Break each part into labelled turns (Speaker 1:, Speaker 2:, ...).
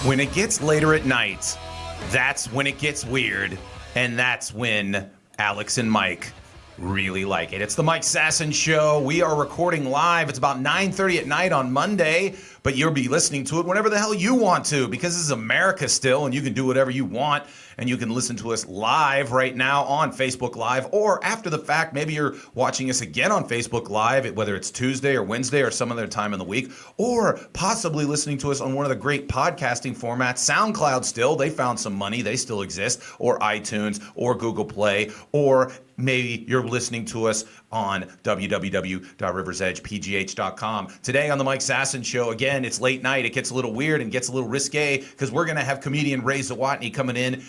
Speaker 1: When it gets later at night, that's when it gets weird, and that's when Alex and Mike really like it. It's the Mike Sasson Show. We are recording live. It's about 9:30 at night on Monday, but you'll be listening to it whenever the hell you want to, because this is America still, and you can do whatever you want, and you can listen to us live right now on Facebook Live, or after the fact, maybe you're watching us again on Facebook Live, whether it's Tuesday or Wednesday or some other time in the week, or possibly listening to us on one of the great podcasting formats, SoundCloud still. They found some money. They still exist, or iTunes, or Google Play, or maybe you're listening to us on www.riversedgepgh.com. Today on the Mike Sasson Show, again, it's late night. It gets a little weird and gets a little risque because we're going to have comedian Ray Zawodni coming in,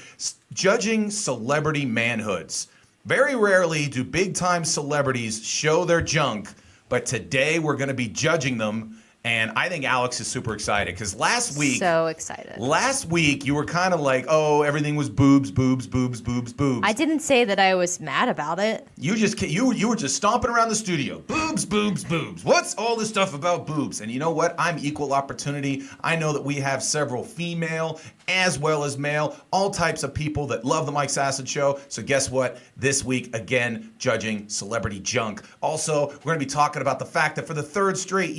Speaker 1: judging celebrity manhoods. Very rarely do big-time celebrities show their junk, but today we're going to be judging them. And I think Alex is super excited because last week...
Speaker 2: So excited.
Speaker 1: Last week, you were kind of like, oh, everything was boobs, boobs, boobs, boobs, boobs.
Speaker 2: I didn't say that I was mad about it.
Speaker 1: You were just stomping around the studio. Boobs, boobs, boobs. What's all this stuff about boobs? And you know what? I'm equal opportunity. I know that we have several female as well as male, all types of people that love the Mike Sasson Show. So guess what? This week, again, judging celebrity junk. Also, we're going to be talking about the fact that for the third straight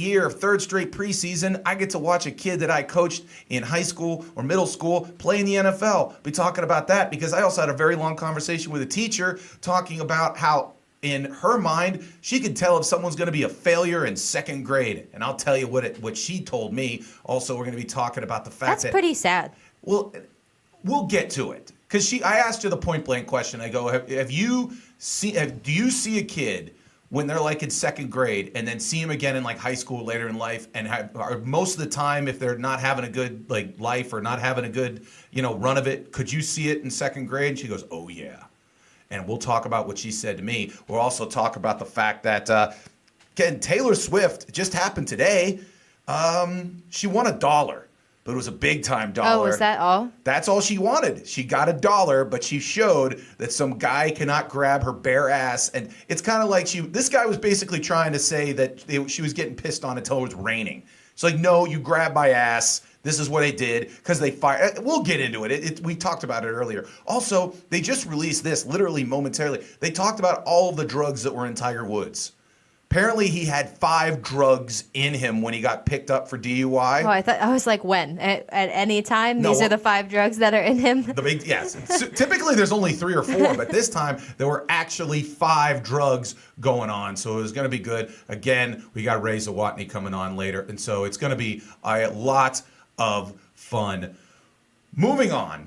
Speaker 1: preseason, I get to watch a kid that I coached in high school or middle school play in the NFL. Be talking about that because I also had a very long conversation with a teacher talking about how in her mind, she could tell if someone's going to be a failure in second grade. And I'll tell you what she told me. Also, we're going to be talking about the fact
Speaker 2: That's pretty sad.
Speaker 1: Well, we'll get to it. Because I asked her the point blank question. I go, do you see a kid when they're like in second grade and then see them again in like high school later in life and most of the time if they're not having a good like life or not having a good, run of it, could you see it in second grade? And she goes, oh yeah. And we'll talk about what she said to me. We'll also talk about the fact that, again, Taylor Swift just happened today. She won $1. But it was a big-time dollar.
Speaker 2: Oh, was that all?
Speaker 1: That's all she wanted. She got $1, but she showed that some guy cannot grab her bare ass. And it's kind of like this guy was basically trying to say that she was getting pissed on until it was raining. It's like, no, you grab my ass. This is what they did because they fired. We'll get into it. We talked about it earlier. Also, they just released this literally momentarily. They talked about all of the drugs that were in Tiger Woods. Apparently, he had 5 drugs in him when he got picked up for DUI.
Speaker 2: Oh, I was like, when? At any time?
Speaker 1: No,
Speaker 2: These are the 5 drugs that are in him?
Speaker 1: Yes. So, typically, there's only 3 or 4, but this time, there were actually 5 drugs going on. So it was going to be good. Again, we got Ray Zawodni coming on later. And so it's going to be a lot of fun. Moving on.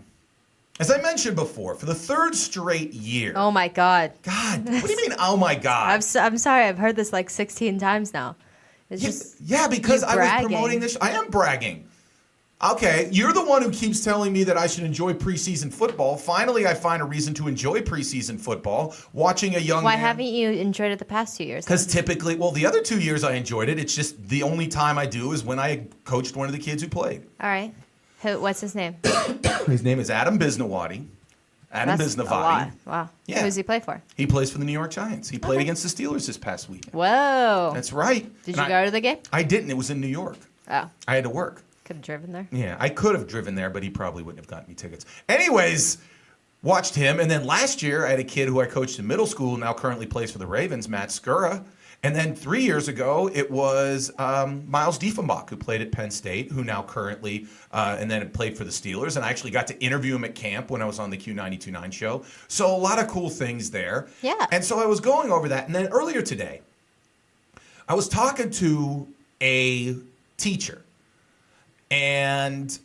Speaker 1: As I mentioned before, for the third straight year.
Speaker 2: Oh, my God.
Speaker 1: God, what do you mean, oh, my God?
Speaker 2: I'm sorry. I've heard this like 16 times now. It's just
Speaker 1: because I was
Speaker 2: bragging.
Speaker 1: promoting this. I am bragging. Okay, you're the one who keeps telling me that I should enjoy preseason football. Finally, I find a reason to enjoy preseason football, watching a young man.
Speaker 2: Why haven't you enjoyed it the past 2 years?
Speaker 1: Because typically, the other 2 years I enjoyed it. It's just the only time I do is when I coached one of the kids who played.
Speaker 2: All right. What's his name?
Speaker 1: His name is Adam Biznawadi.
Speaker 2: That's a lot. Wow.
Speaker 1: Yeah.
Speaker 2: Who does he play for?
Speaker 1: He plays for the New York Giants. He played against the Steelers this past weekend.
Speaker 2: Whoa.
Speaker 1: That's right.
Speaker 2: Did you go to the game?
Speaker 1: I didn't. It was in New York.
Speaker 2: Oh.
Speaker 1: I had to work.
Speaker 2: Could have driven there.
Speaker 1: Yeah, I could have driven there, but he probably wouldn't have gotten me tickets. Anyways, watched him. And then last year, I had a kid who I coached in middle school, now currently plays for the Ravens, Matt Skura. And then 3 years ago, it was Miles Diefenbach, who played at Penn State, who now currently, and then played for the Steelers. And I actually got to interview him at camp when I was on the Q92.9 show. So a lot of cool things there.
Speaker 2: Yeah.
Speaker 1: And so I was going over that. And then earlier today, I was talking to a teacher. And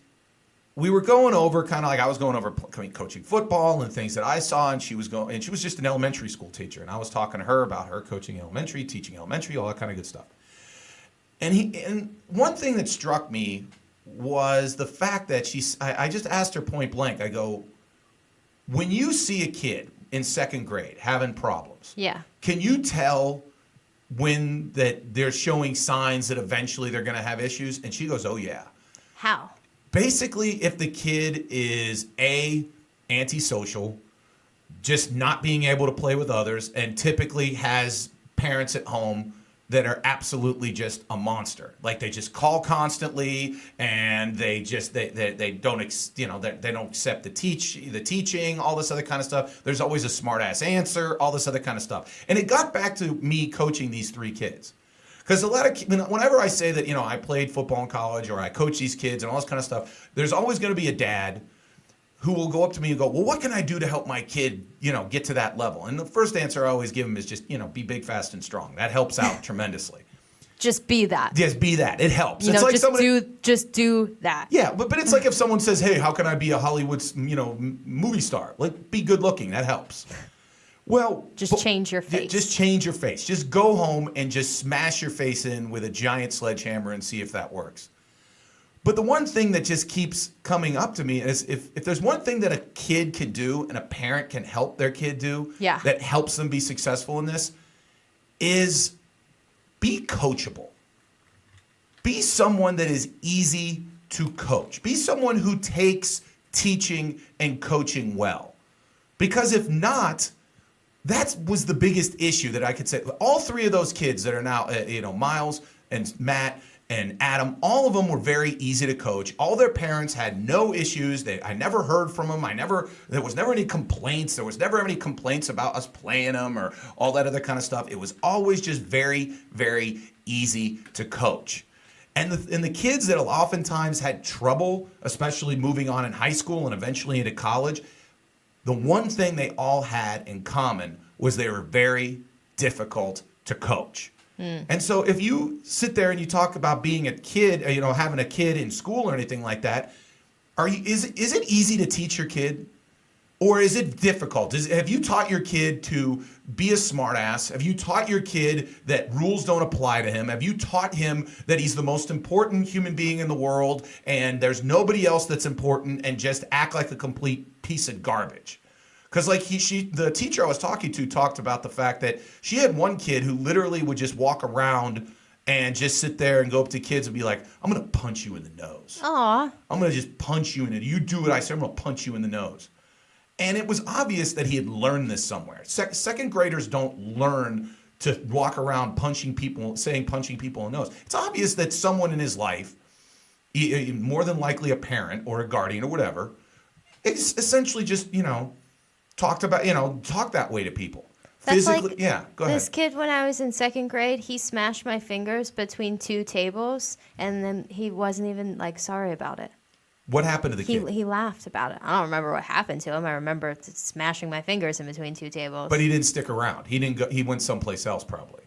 Speaker 1: we were going over kind of like I was going over coaching football and things that I saw, and she was just an elementary school teacher, and I was talking to her about her coaching elementary, teaching elementary, all that kind of good stuff. And one thing that struck me was the fact that I just asked her point blank. I go, when you see a kid in second grade having problems,
Speaker 2: yeah,
Speaker 1: can you tell when that they're showing signs that eventually they're going to have issues? And she goes, oh yeah.
Speaker 2: How?
Speaker 1: Basically, if the kid is antisocial, just not being able to play with others, and typically has parents at home that are absolutely just a monster. Like they just call constantly, and they don't they don't accept the teaching, all this other kind of stuff. There's always a smart ass answer, all this other kind of stuff. And it got back to me coaching these 3 kids. Because whenever I say that, I played football in college or I coach these kids and all this kind of stuff, there's always going to be a dad who will go up to me and go, well, what can I do to help my kid, get to that level? And the first answer I always give them is just, be big, fast, and strong. That helps out tremendously.
Speaker 2: Just be that.
Speaker 1: Yes, be that. It helps.
Speaker 2: It's like just do that.
Speaker 1: Yeah, but it's like if someone says, hey, how can I be a Hollywood, movie star? Like, be good looking. That helps. Well,
Speaker 2: change your face.
Speaker 1: Just change your face. Just go home and just smash your face in with a giant sledgehammer and see if that works. But the one thing that just keeps coming up to me is if there's one thing that a kid can do and a parent can help their kid do that helps them be successful in this is be coachable. Be someone that is easy to coach. Be someone who takes teaching and coaching well. Because if not, that was the biggest issue that I could say. All 3 of those kids that are now, Miles and Matt and Adam, all of them were very easy to coach. All their parents had no issues. I never heard from them. There was never any complaints. There was never any complaints about us playing them or all that other kind of stuff. It was always just very, very easy to coach. And the kids that oftentimes had trouble, especially moving on in high school and eventually into college, the one thing they all had in common was they were very difficult to coach. And so if you sit there and you talk about being a kid, having a kid in school or anything like that, is it easy to teach your kid? Or is it difficult? Have you taught your kid to be a smartass? Have you taught your kid that rules don't apply to him? Have you taught him that he's the most important human being in the world and there's nobody else that's important, and just act like a complete piece of garbage? Because the teacher I was talking to talked about the fact that she had one kid who literally would just walk around and just sit there and go up to kids and be like, I'm going to punch you in the nose.
Speaker 2: Aw.
Speaker 1: I'm going to just punch you in it. You do what I say, I'm going to punch you in the nose. And it was obvious that he had learned this somewhere. Second graders don't learn to walk around punching people in the nose. It's obvious that someone in his life, more than likely a parent or a guardian or whatever, is essentially just, talk that way to people.
Speaker 2: That's
Speaker 1: physically, go ahead.
Speaker 2: This kid, when I was in 2nd grade, he smashed my fingers between 2 tables, and then he wasn't even sorry about it.
Speaker 1: What happened to the kid?
Speaker 2: He laughed about it. I don't remember what happened to him. I remember smashing my fingers in between 2 tables.
Speaker 1: But he didn't stick around. He didn't go. He went someplace else probably.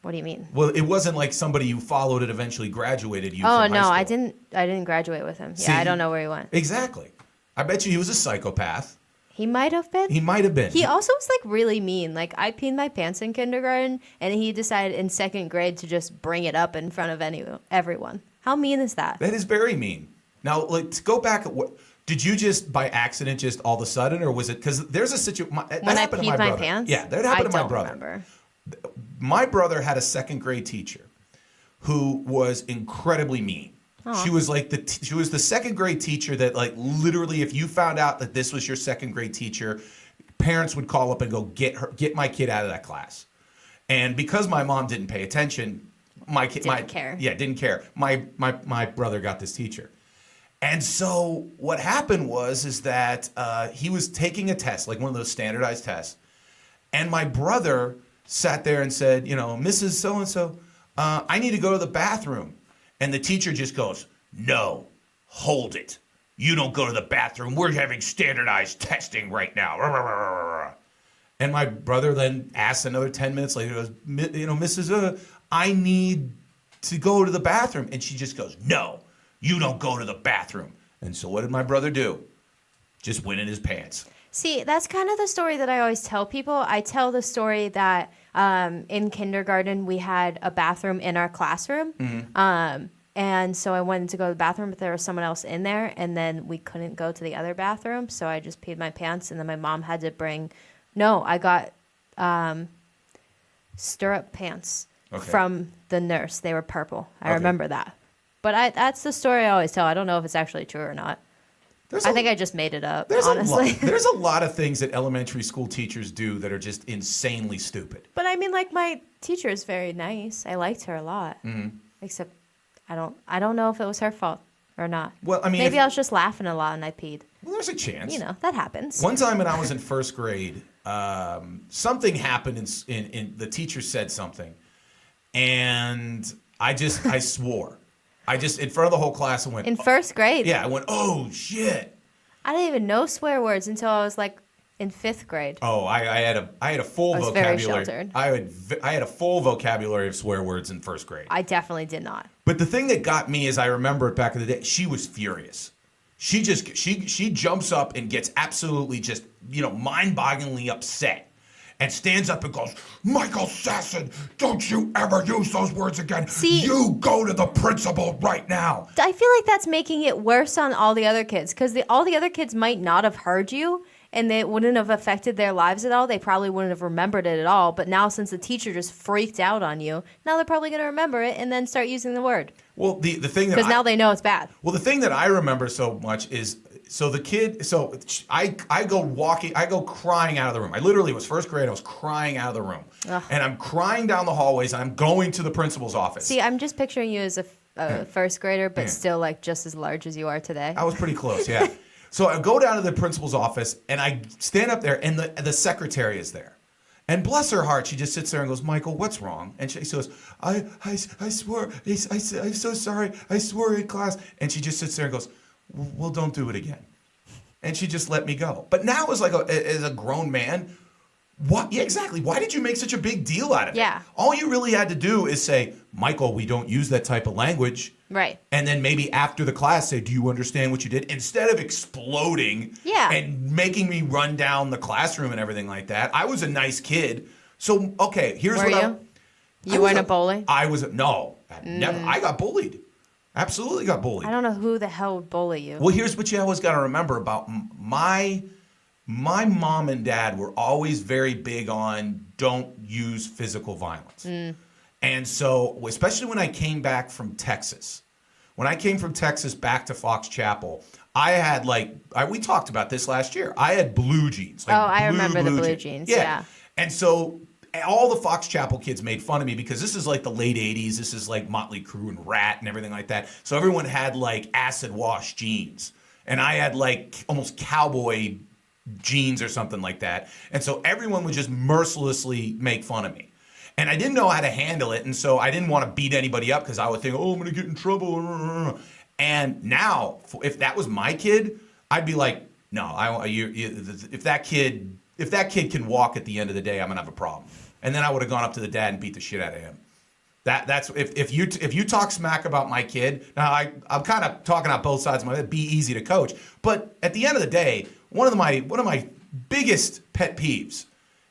Speaker 2: What do you mean?
Speaker 1: Well, it wasn't like somebody you followed and eventually graduated you.
Speaker 2: Oh
Speaker 1: from
Speaker 2: no,
Speaker 1: high school.
Speaker 2: I didn't graduate with him.
Speaker 1: See,
Speaker 2: I don't know where he went.
Speaker 1: Exactly. I bet you he was a psychopath.
Speaker 2: He might have been.
Speaker 1: He might have been.
Speaker 2: He also was really mean. I peed my pants in kindergarten, and he decided in 2nd grade to just bring it up in front of everyone. How mean is that?
Speaker 1: That is very mean. Now, to go back, did you just by accident just all of a sudden, or was it because there's a situation?
Speaker 2: When I peed my pants?
Speaker 1: Yeah, that happened to my brother.
Speaker 2: Remember.
Speaker 1: My brother had a 2nd grade teacher who was incredibly mean. Aww. She was she was the 2nd grade teacher that literally, if you found out that this was your 2nd grade teacher, parents would call up and go, get my kid out of that class. And because my mom didn't pay attention, my kid didn't care. Yeah, didn't care. My brother got this teacher. And so what happened is that he was taking a test, one of those standardized tests. And my brother sat there and said, Mrs. So-and-so, I need to go to the bathroom. And the teacher just goes, no, hold it. You don't go to the bathroom. We're having standardized testing right now. And my brother then asked another 10 minutes later, goes, Mrs. I need to go to the bathroom. And she just goes, no, you don't go to the bathroom. And so what did my brother do? Just went in his pants.
Speaker 2: See, that's kind of the story that I always tell people. I tell the story that in kindergarten we had a bathroom in our classroom. Mm-hmm. And so I wanted to go to the bathroom, but there was someone else in there, and then we couldn't go to the other bathroom, so I just peed my pants, and then my mom had to I got stirrup pants from the nurse. They were purple. I remember that. But that's the story I always tell. I don't know if it's actually true or not. I think I just made it up, honestly.
Speaker 1: There's a lot of things that elementary school teachers do that are just insanely stupid.
Speaker 2: But I mean, teacher is very nice. I liked her a lot.
Speaker 1: Mm-hmm.
Speaker 2: Except I don't know if it was her fault or not.
Speaker 1: Well, I mean,
Speaker 2: maybe I was just laughing a lot and I peed.
Speaker 1: Well, there's a chance.
Speaker 2: That happens.
Speaker 1: One time when I was in first grade, something happened in the teacher said something, and I swore. I just, in front of the whole class, I went...
Speaker 2: In first grade?
Speaker 1: Yeah, I went, oh, shit.
Speaker 2: I didn't even know swear words until I was like in 5th grade.
Speaker 1: Oh, I had a full vocabulary.
Speaker 2: I was very sheltered.
Speaker 1: I had a full vocabulary of swear words in first grade.
Speaker 2: I definitely did not.
Speaker 1: But the thing that got me is I remember it back in the day, she was furious. She jumps up and gets absolutely just, mind-bogglingly upset. And stands up and goes, Michael Sasson, don't you ever use those words again.
Speaker 2: See,
Speaker 1: you go to the principal right now.
Speaker 2: I feel like that's making it worse on all the other kids because all the other kids might not have heard you and it wouldn't have affected their lives at all. They probably wouldn't have remembered it at all. But now since the teacher just freaked out on you, now they're probably going to remember it and then start using the word.
Speaker 1: Well, the thing that
Speaker 2: because now they know it's bad.
Speaker 1: Well, the thing that I remember so much is... So the kid, I go crying out of the room. I literally was first grade. I was crying out of the room.
Speaker 2: Ugh.
Speaker 1: And I'm crying down the hallways and I'm going to the principal's office.
Speaker 2: See, I'm just picturing you as a first grader, but still like just as large as you are today.
Speaker 1: I was pretty close, yeah. So I go down to the principal's office and I stand up there and the secretary is there. And bless her heart, she just sits there and goes, Michael, what's wrong? And she goes, I swore, I'm so sorry. I swore in class. And she just sits there and goes, well, don't do it again. And she just let me go. But now as a grown man, what? Yeah, exactly. Why did you make such a big deal out of it?
Speaker 2: Yeah.
Speaker 1: All you really had to do is say, Michael, we don't use that type of language.
Speaker 2: Right.
Speaker 1: And then maybe after the class say, do you understand what you did? Instead of exploding and making me run down the classroom and everything like that. I was a nice kid. So, okay, here's
Speaker 2: Were
Speaker 1: what
Speaker 2: you weren't a bully?
Speaker 1: No, never. I got bullied. Absolutely got bullied.
Speaker 2: I don't know who the hell would bully you.
Speaker 1: Well, here's what you always got to remember about my mom and dad were always very big on don't use physical violence. And so, especially when I came back from Texas, back to Fox Chapel, I had we talked about this last year. I had blue jeans.
Speaker 2: I remember the blue jeans. Yeah.
Speaker 1: And so all the Fox Chapel kids made fun of me because this is like the late 80s. This is like Motley Crue and Rat and everything like that. So everyone had like acid wash jeans. And I had like almost cowboy jeans or something like that. And so everyone would just mercilessly make fun of me. And I didn't know how to handle it. And so I didn't want to beat anybody up because I would think, oh, I'm going to get in trouble. And now, if that was my kid, I'd be like, no, if that kid can walk at the end of the day, I'm going to have a problem. And then I would have gone up to the dad and beat the shit out of him. That's if you talk smack about my kid. Now I'm kind of talking out both sides of my head. Be easy to coach, but at the end of the day, one of my biggest pet peeves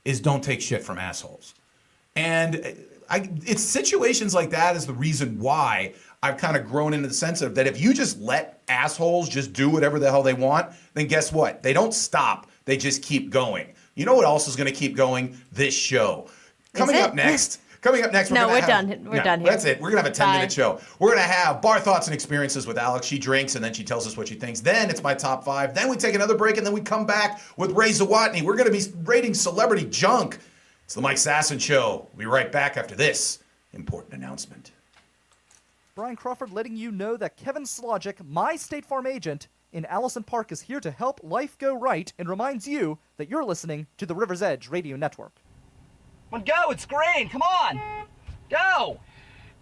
Speaker 1: is don't take shit from assholes. And it's situations like that is the reason why I've kind of grown into the sense of that if you just let assholes just do whatever the hell they want, then guess what? They don't stop. They just keep going. You know what else is going to keep going? This show. Coming up next, we're done here. That's it. We're going to have a 10-minute show. We're going to have bar thoughts and experiences with Alex. She drinks, and then she tells us what she thinks. Then it's my top 5. Then we take another break, and then we come back with Ray Zawodni. We're going to be rating celebrity junk. It's the Mike Sasson Show. We'll be right back after this important announcement.
Speaker 3: Brian Crawford letting you know that Kevin Slogic, my State Farm agent, in Allison Park is here to help life go right and reminds you that you're listening to the River's Edge Radio Network.
Speaker 4: Come on, go! It's green! Come on! Go!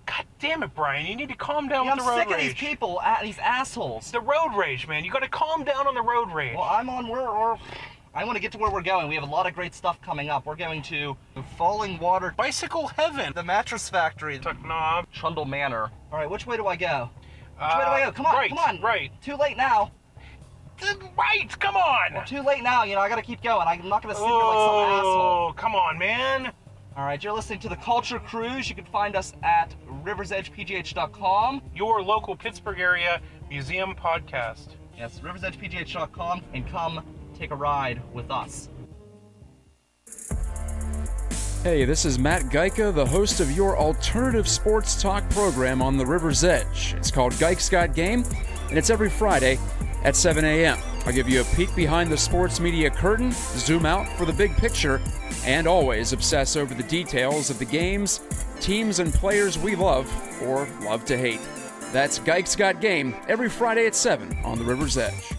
Speaker 5: God damn it, Brian. You need to calm down with the road rage.
Speaker 4: I'm sick of these people, these assholes.
Speaker 5: The road rage, man. You gotta calm down on the road rage.
Speaker 4: Well, I want to get to where we're going. We have a lot of great stuff coming up. We're going to Falling Water,
Speaker 5: Bicycle Heaven,
Speaker 4: the Mattress Factory,
Speaker 5: Tuck Knob,
Speaker 4: Trundle Manor. All right, which way do I go? Which way do I go? Come on, come on.
Speaker 5: Right.
Speaker 4: Too late now.
Speaker 5: Right, come on.
Speaker 4: Well, too late now. I gotta keep going. I'm not gonna sit here like some asshole.
Speaker 5: Oh, come on, man.
Speaker 4: All right, you're listening to the Culture Cruise. You can find us at riversedgepgh.com.
Speaker 5: Your local Pittsburgh area museum podcast.
Speaker 4: Yes, riversedgepgh.com, and come take a ride with us.
Speaker 6: Hey, this is Matt Geica, the host of your alternative sports talk program on the River's Edge. It's called Geick's Got Game, and it's every Friday at 7 a.m. I'll give you a peek behind the sports media curtain, zoom out for the big picture, and always obsess over the details of the games, teams, and players we love or love to hate. That's Gike's Got Game every Friday at 7 on the River's Edge.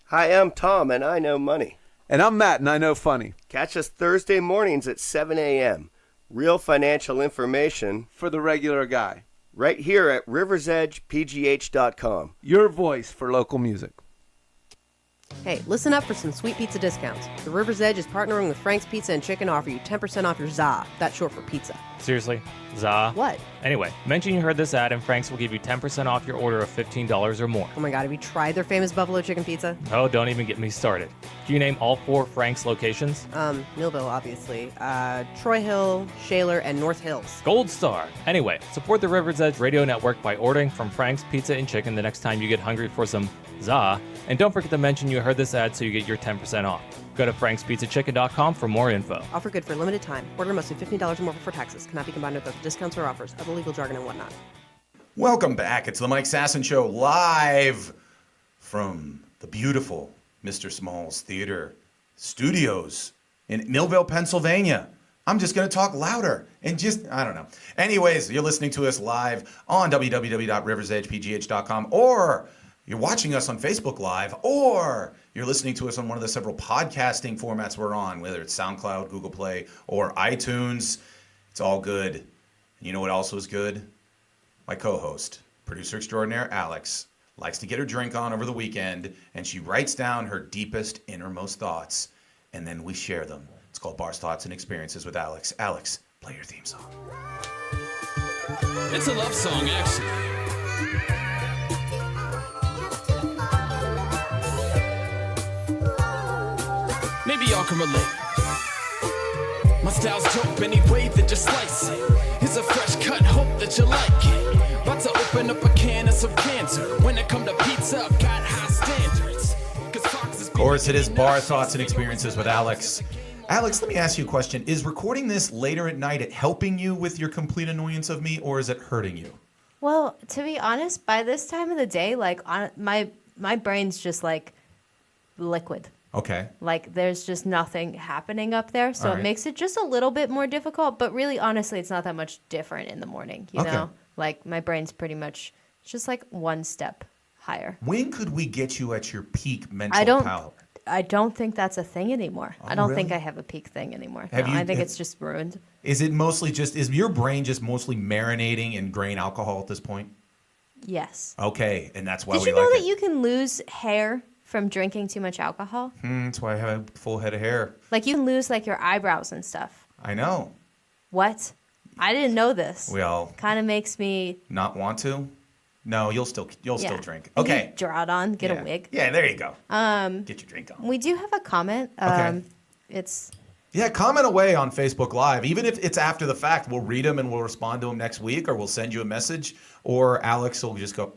Speaker 7: Hi, I'm Tom, and I know money.
Speaker 8: And I'm Matt, and I know funny.
Speaker 7: Catch us Thursday mornings at 7 a.m. Real financial information
Speaker 8: For the regular guy.
Speaker 7: right here at riversedgepgh.com.
Speaker 8: Your voice for local music.
Speaker 9: Hey, listen up for some sweet pizza discounts. The River's Edge is partnering with Frank's Pizza and Chicken to offer you 10% off your ZA. That's short for pizza.
Speaker 10: Seriously? ZA?
Speaker 9: What?
Speaker 10: Anyway, mention you heard this ad and Frank's will give you 10% off your order of $15 or more.
Speaker 9: Oh my god, have you tried their famous buffalo chicken pizza?
Speaker 10: Oh, don't even get me started. Can you name all 4 Frank's locations?
Speaker 9: Millville, obviously. Troy Hill, Shaler, and North Hills.
Speaker 10: Gold Star. Anyway, support the River's Edge radio network by ordering from Frank's Pizza and Chicken the next time you get hungry for some ZA. And don't forget to mention you heard this ad so you get your 10% off. Go to frankspizzachicken.com for more info.
Speaker 9: Offer good for a limited time. Order must be $15 or more before taxes. Cannot be combined with other discounts or offers. Other legal jargon and whatnot.
Speaker 1: Welcome back. It's the Mike Sasson Show live from the beautiful Mr. Small's Theater Studios in Millville, Pennsylvania. I'm just going to talk louder and I don't know. Anyways, you're listening to us live on www.riversedgepgh.com, or you're watching us on Facebook Live, or you're listening to us on one of the several podcasting formats we're on, whether it's SoundCloud, Google Play, or iTunes. It's all good. You know what also is good? My co-host, producer extraordinaire Alex, likes to get her drink on over the weekend, and she writes down her deepest, innermost thoughts, and then we share them. It's called Bars, Thoughts, and Experiences with Alex. Alex, play your theme song.
Speaker 11: It's a love song, actually. Maybe y'all can relate. My style's dope any way that you slice it. It's a fresh cut, hope that you like it. About to open up a can of some cancer. When it come to pizza, I've got high standards.
Speaker 1: Of course, it is Bar, Thoughts, and Experiences with Alex. Alex, let me ask you a question. Is recording this later at night helping you with your complete annoyance of me, or is it hurting you?
Speaker 2: Well, to be honest, by this time of the day, like my brain's just like liquid.
Speaker 1: Okay.
Speaker 2: Like there's just nothing happening up there, so
Speaker 1: All right.
Speaker 2: it makes it just a little bit more difficult. But really, honestly, it's not that much different in the morning. You know, like my brain's pretty much just like one step higher.
Speaker 1: When could we get you at your peak mental power?
Speaker 2: I don't think that's a thing anymore.
Speaker 1: Oh,
Speaker 2: I don't think
Speaker 1: really?
Speaker 2: I have a peak thing anymore.
Speaker 1: Have
Speaker 2: No,
Speaker 1: you-
Speaker 2: I think it's just ruined.
Speaker 1: Is it mostly is your brain just mostly marinating in grain alcohol at this point?
Speaker 2: Yes.
Speaker 1: Okay, and that's why
Speaker 2: Did
Speaker 1: we
Speaker 2: you know
Speaker 1: like
Speaker 2: that
Speaker 1: it.
Speaker 2: you can lose hair from drinking too much alcohol?
Speaker 1: That's why I have a full head of hair.
Speaker 2: Like you can lose like your eyebrows and stuff.
Speaker 1: I know.
Speaker 2: What? I didn't know this.
Speaker 1: We all
Speaker 2: Kind of makes me
Speaker 1: not want to. No, you'll still drink.
Speaker 2: You
Speaker 1: Okay.
Speaker 2: draw it on, get
Speaker 1: Yeah.
Speaker 2: a wig.
Speaker 1: Yeah, there you go. Get your drink on.
Speaker 2: We do have a comment.
Speaker 1: Okay.
Speaker 2: It's
Speaker 1: Yeah, comment away on Facebook Live. Even if it's after the fact, we'll read them and we'll respond to them next week, or we'll send you a message, or Alex will just go,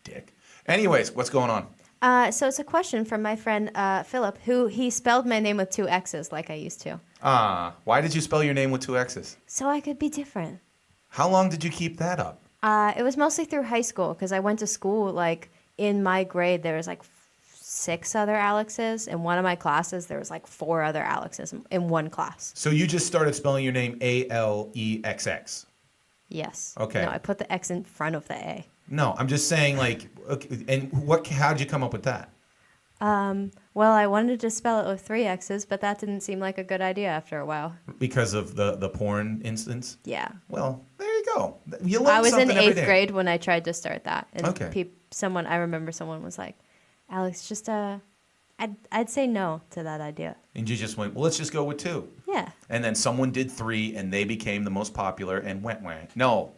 Speaker 1: dick. Anyways, what's going on?
Speaker 2: so it's a question from my friend Philip, who he spelled my name with 2 X's like I used to.
Speaker 1: Why did you spell your name with 2 X's?
Speaker 2: So I could be different.
Speaker 1: How long did you keep that up?
Speaker 2: It was mostly through high school because I went to school, like, in my grade, there was, like, 6 other Alexes. In one of my classes, there was, like, 4 other Alexes in one class.
Speaker 1: So you just started spelling your name Alexx.
Speaker 2: Yes.
Speaker 1: Okay.
Speaker 2: No, I put the X in front of the A.
Speaker 1: No, I'm just saying, like, okay, and how'd you come up with that?
Speaker 2: Well, I wanted to spell it with 3 X's, but that didn't seem like a good idea after a while.
Speaker 1: Because of the porn instance?
Speaker 2: Yeah.
Speaker 1: Well, there you go. You learn
Speaker 2: I was in
Speaker 1: something every
Speaker 2: 8th
Speaker 1: day.
Speaker 2: grade when I tried to start that. And
Speaker 1: Okay.
Speaker 2: I remember someone was like, Alex, just, I'd say no to that idea.
Speaker 1: And you just went, well, let's just go with 2.
Speaker 2: Yeah.
Speaker 1: And then someone did 3, and they became the most popular and went wang. No,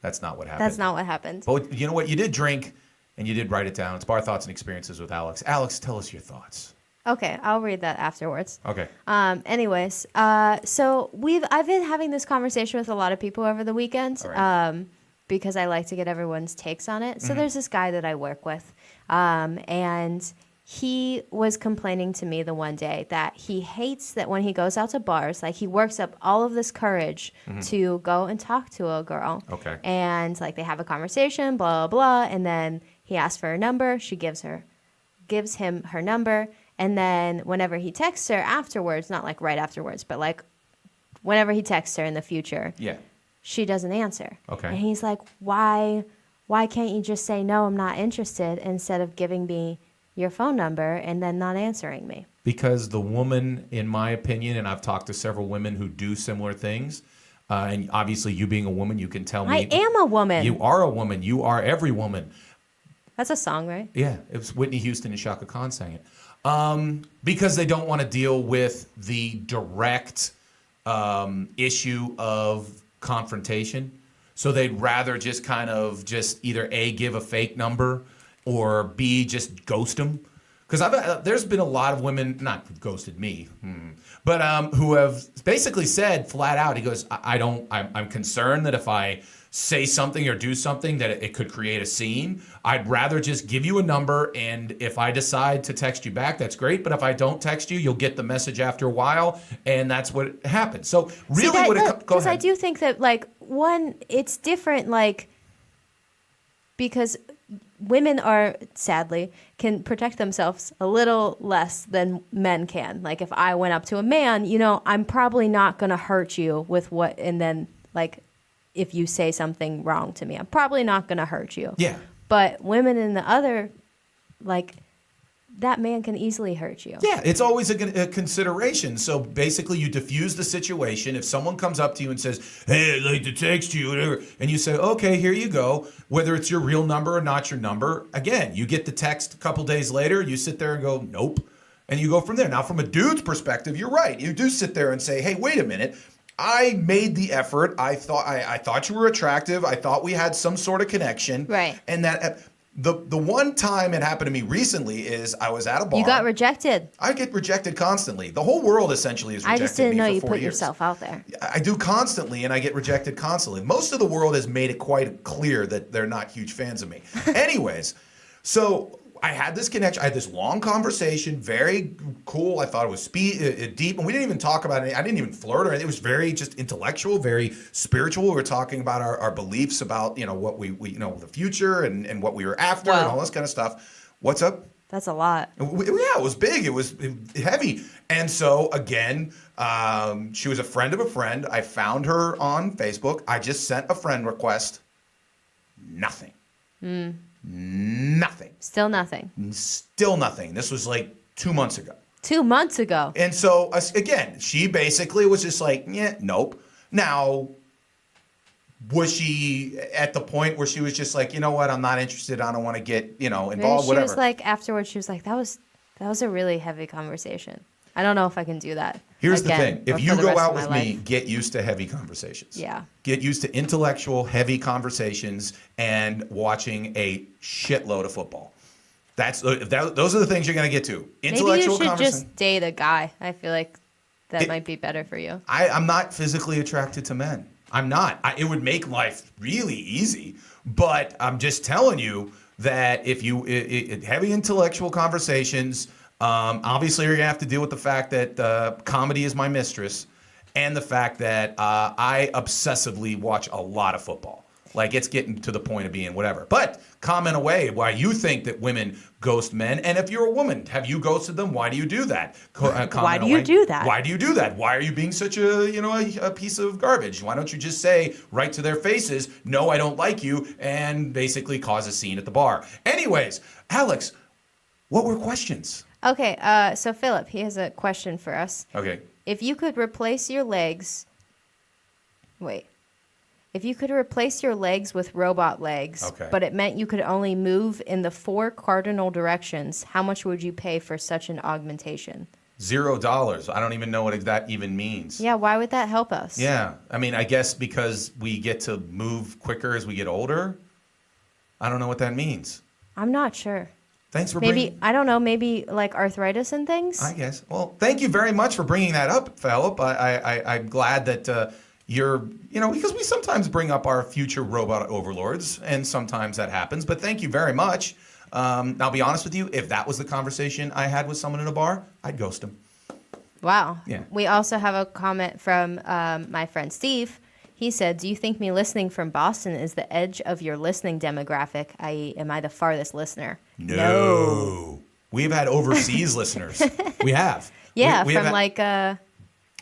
Speaker 1: that's not what happened.
Speaker 2: That's not what happened.
Speaker 1: But you know what? You did drink, and you did write it down. It's Bar, Thoughts, and Experiences with Alex. Alex, tell us your thoughts.
Speaker 2: Okay, I'll read that afterwards.
Speaker 1: Okay.
Speaker 2: Anyways, so I've been having this conversation with a lot of people over the weekend,
Speaker 1: All right.
Speaker 2: because I like to get everyone's takes on it. So there's this guy that I work with, and he was complaining to me the one day that he hates that when he goes out to bars, like he works up all of this courage to go and talk to a girl.
Speaker 1: Okay.
Speaker 2: And like they have a conversation, blah, blah, blah, and then he asks for her number. She gives him her number, And then whenever he texts her afterwards, not like right afterwards, but like whenever he texts her in the future, she doesn't answer.
Speaker 1: Okay.
Speaker 2: And he's like, why can't you just say, no, I'm not interested, instead of giving me your phone number and then not answering me?
Speaker 1: Because the woman, in my opinion, and I've talked to several women who do similar things, and obviously you being a woman, you can tell me.
Speaker 2: I am a woman.
Speaker 1: You are a woman. You are every woman.
Speaker 2: That's a song, right?
Speaker 1: Yeah, it was Whitney Houston and Shaka Khan sang it. Because they don't want to deal with the direct issue of confrontation. So they'd rather just kind of just either A, give a fake number, or B, just ghost them. Because there's been a lot of women, not ghosted me, but who have basically said flat out, he goes, I'm concerned that if I say something or do something that it could create a scene. I'd rather just give you a number, and if I decide to text you back, that's great. But if I don't text you, you'll get the message after a while, and that's what happens. So really, go ahead.
Speaker 2: I do think that, like, one, it's different, like, because women are, sadly, can protect themselves a little less than men can. Like, if I went up to a man, you know, I'm probably not going to hurt you with what, and then, like, if you say something wrong to me, I'm probably not going to hurt you.
Speaker 1: Yeah.
Speaker 2: But women in the other, like, that man can easily hurt you.
Speaker 1: Yeah, it's always a consideration. So basically, you diffuse the situation. If someone comes up to you and says, hey, I'd like to text you, whatever, and you say, okay, here you go, whether it's your real number or not your number, again, you get the text a couple days later, you sit there and go, nope, and you go from there. Now, from a dude's perspective, you're right. You do sit there and say, hey, wait a minute. I made the effort. I thought you were attractive. I thought we had some sort of connection.
Speaker 2: Right.
Speaker 1: And that the one time it happened to me recently is I was at a bar.
Speaker 2: You got rejected.
Speaker 1: I get rejected constantly. The whole world essentially is rejected.
Speaker 2: I just didn't know you put
Speaker 1: years.
Speaker 2: yourself out there.
Speaker 1: I do constantly, and I get rejected constantly. Most of the world has made it quite clear that they're not huge fans of me. Anyways, so I had this connection. I had this long conversation, very cool. I thought it was deep, and we didn't even talk about it. I didn't even flirt or anything. It was very just intellectual, very spiritual. We were talking about our beliefs about, you know, what we you know, the future and what we were after and all this kind of stuff. What's up?
Speaker 2: That's a lot.
Speaker 1: Yeah, it was big. It was heavy. And so, again, she was a friend of a friend. I found her on Facebook. I just sent a friend request. Nothing. Nothing.
Speaker 2: Still nothing.
Speaker 1: Still nothing. This was like 2 months ago.
Speaker 2: 2 months ago.
Speaker 1: And so, again, she basically was just like, yeah, nope. Now, was she at the point where she was just like, you know what, I'm not interested. I don't want to get, you know, involved, whatever.
Speaker 2: She was like, afterwards, she was like, that was a really heavy conversation. I don't know if I can do that.
Speaker 1: Here's the
Speaker 2: again,
Speaker 1: thing. If you go out with me, get used to heavy conversations.
Speaker 2: Yeah.
Speaker 1: Get used to intellectual, heavy conversations and watching a shitload of football. Those are the things you're going to get to. Intellectual
Speaker 2: Maybe you should just date a guy. I feel like that might be better for you.
Speaker 1: I'm not physically attracted to men. I'm not. It would make life really easy. But I'm just telling you that if you heavy intellectual conversations, obviously you're gonna have to deal with the fact that comedy is my mistress, and the fact that I obsessively watch a lot of football. Like, it's getting to the point of being whatever. But comment away why you think that women ghost men, and if you're a woman, have you ghosted them? Why do you do that?
Speaker 2: Why do you do that?
Speaker 1: Why do you do that? Why are you being such a piece of garbage? Why don't you just say right to their faces, no, I don't like you, and basically cause a scene at the bar? Anyways, Alex, what were questions?
Speaker 2: Okay, so Philip, he has a question for us.
Speaker 1: Okay.
Speaker 2: If you could replace your legs with robot legs,
Speaker 1: okay,
Speaker 2: but it meant you could only move in the 4 cardinal directions, how much would you pay for such an augmentation?
Speaker 1: $0. I don't even know what that even means.
Speaker 2: Yeah, why would that help us?
Speaker 1: Yeah, I mean, I guess because we get to move quicker as we get older. I don't know what that means.
Speaker 2: I'm not sure.
Speaker 1: Thanks for
Speaker 2: I don't know, maybe like arthritis and things?
Speaker 1: I guess. Well, thank you very much for bringing that up, Philip. I'm glad that you're, because we sometimes bring up our future robot overlords, and sometimes that happens. But thank you very much. I'll be honest with you. If that was the conversation I had with someone in a bar, I'd ghost him.
Speaker 2: Wow.
Speaker 1: Yeah.
Speaker 2: We also have a comment from my friend Steve. He said, do you think me listening from Boston is the edge of your listening demographic, i.e., am I the farthest listener?
Speaker 1: No. We've had overseas listeners. We have.
Speaker 2: Yeah,
Speaker 1: we have
Speaker 2: from
Speaker 1: had,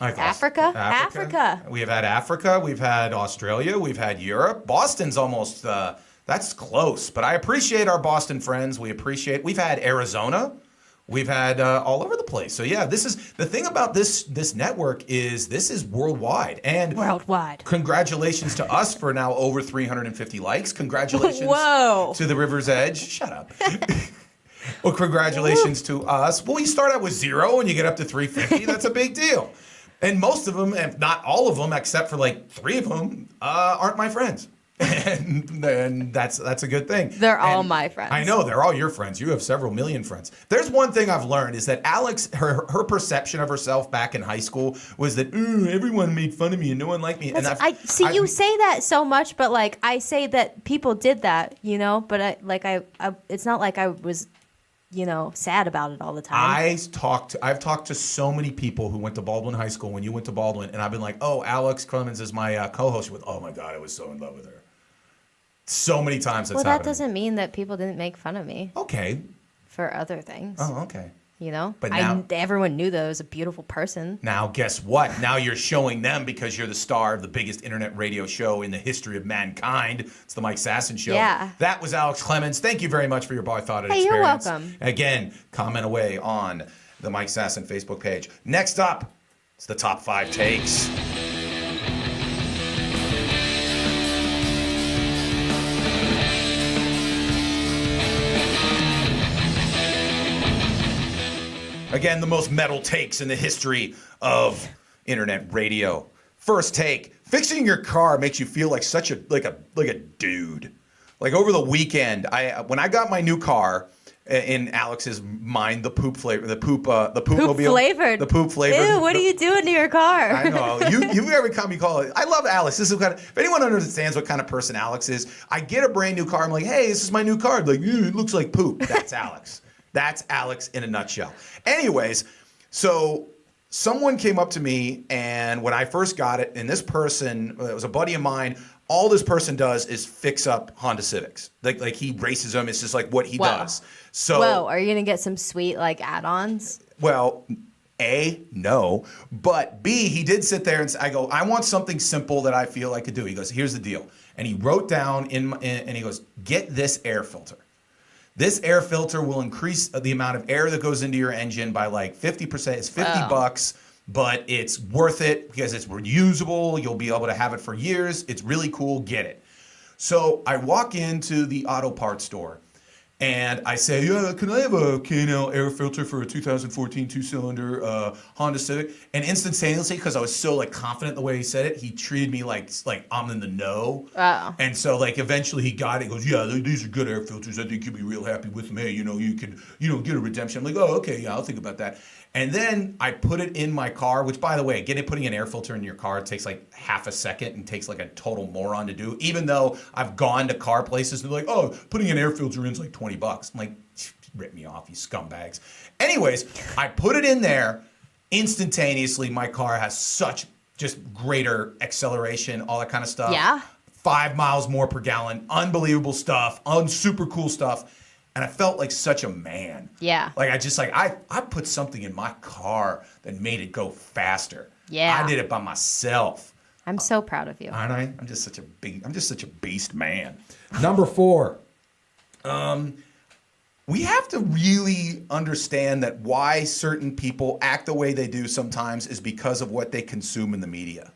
Speaker 2: Africa. Africa.
Speaker 1: We have had Africa. We've had Australia. We've had Europe. Boston's almost, that's close. But I appreciate our Boston friends. We've had Arizona. We've had all over the place. So yeah, this is the thing about this network is this is worldwide. And
Speaker 2: worldwide.
Speaker 1: Congratulations to us for now over 350 likes. Congratulations
Speaker 2: Whoa.
Speaker 1: to the River's Edge. Shut up. Well, congratulations to us. Well, you start out with 0 and you get up to 350. That's a big deal. And most of them, if not all of them, except for like 3 of them, aren't my friends. And that's a good thing.
Speaker 2: They're all my friends.
Speaker 1: I know, they're all your friends. You have several million friends. There's one thing I've learned is that Alex, her perception of herself back in high school was that everyone made fun of me and no one liked me. And
Speaker 2: you say that so much, but like I say that people did that, but it's not like I was sad about it all the time.
Speaker 1: I've talked to so many people who went to Baldwin High School when you went to Baldwin, and I've been like, oh, Alex Clemens is my co-host. With, oh my God, I was so in love with her. So many times that's happened.
Speaker 2: Well, that doesn't mean that people didn't make fun of me.
Speaker 1: Okay.
Speaker 2: For other things.
Speaker 1: Oh, okay.
Speaker 2: But now, everyone knew that I was a beautiful person.
Speaker 1: Now, guess what? Now you're showing them because you're the star of the biggest internet radio show in the history of mankind. It's the Mike Sasson Show.
Speaker 2: Yeah.
Speaker 1: That was Alex Clemens. Thank you very much for your Bar Thought It
Speaker 2: Hey,
Speaker 1: experience.
Speaker 2: you're welcome.
Speaker 1: Again, comment away on the Mike Sasson Facebook page. Next up, it's the top 5 takes. Again, the most metal takes in the history of internet radio. First take: fixing your car makes you feel like such a dude. Like over the weekend, when I got my new car, in Alex's mind, the poop flavored.
Speaker 2: Ew, what are you doing to your car?
Speaker 1: I know. You every time you call it. I love Alex. This is if anyone understands what kind of person Alex is, I get a brand new car. I'm like, hey, this is my new car. Like, it looks like poop. That's Alex. That's Alex in a nutshell. Anyways, so someone came up to me, and when I first got it, and this person, it was a buddy of mine, all this person does is fix up Honda Civics. Like he races them. It's just like what he does. So,
Speaker 2: whoa, are you going to get some sweet add-ons?
Speaker 1: Well, A, no. But B, he did sit there and I go, I want something simple that I feel I could do. He goes, here's the deal. And he wrote down and he goes, get this air filter. This air filter will increase the amount of air that goes into your engine by like 50%. It's $50, but it's worth it because it's reusable. You'll be able to have it for years. It's really cool. Get it. So I walk into the auto parts store and I say, yeah, can I have a K&L air filter for a 2014 2-cylinder Honda Civic? And instantaneously, because I was so confident the way he said it, he treated me like I'm in the know.
Speaker 2: Oh.
Speaker 1: And so eventually he got it. He goes, yeah, these are good air filters. I think you'll be real happy with them. Hey, you can get a redemption. I'm like, oh, okay, yeah, I'll think about that. And then I put it in my car, which, by the way, putting an air filter in your car takes half a second and takes a total moron to do. Even though I've gone to car places and they're like, oh, putting an air filter in is $20. I'm like, rip me off, you scumbags. Anyways, I put it in there. Instantaneously, my car has such just greater acceleration, all that kind of stuff.
Speaker 2: Yeah.
Speaker 1: 5 miles more per gallon. Unbelievable stuff. Super cool stuff. And I felt like such a man.
Speaker 2: Yeah.
Speaker 1: I put something in my car that made it go faster.
Speaker 2: Yeah.
Speaker 1: I did it by myself.
Speaker 2: I'm so proud of you.
Speaker 1: Aren't I? I'm just such a beast man. Number 4. We have to really understand that why certain people act the way they do sometimes is because of what they consume in the media.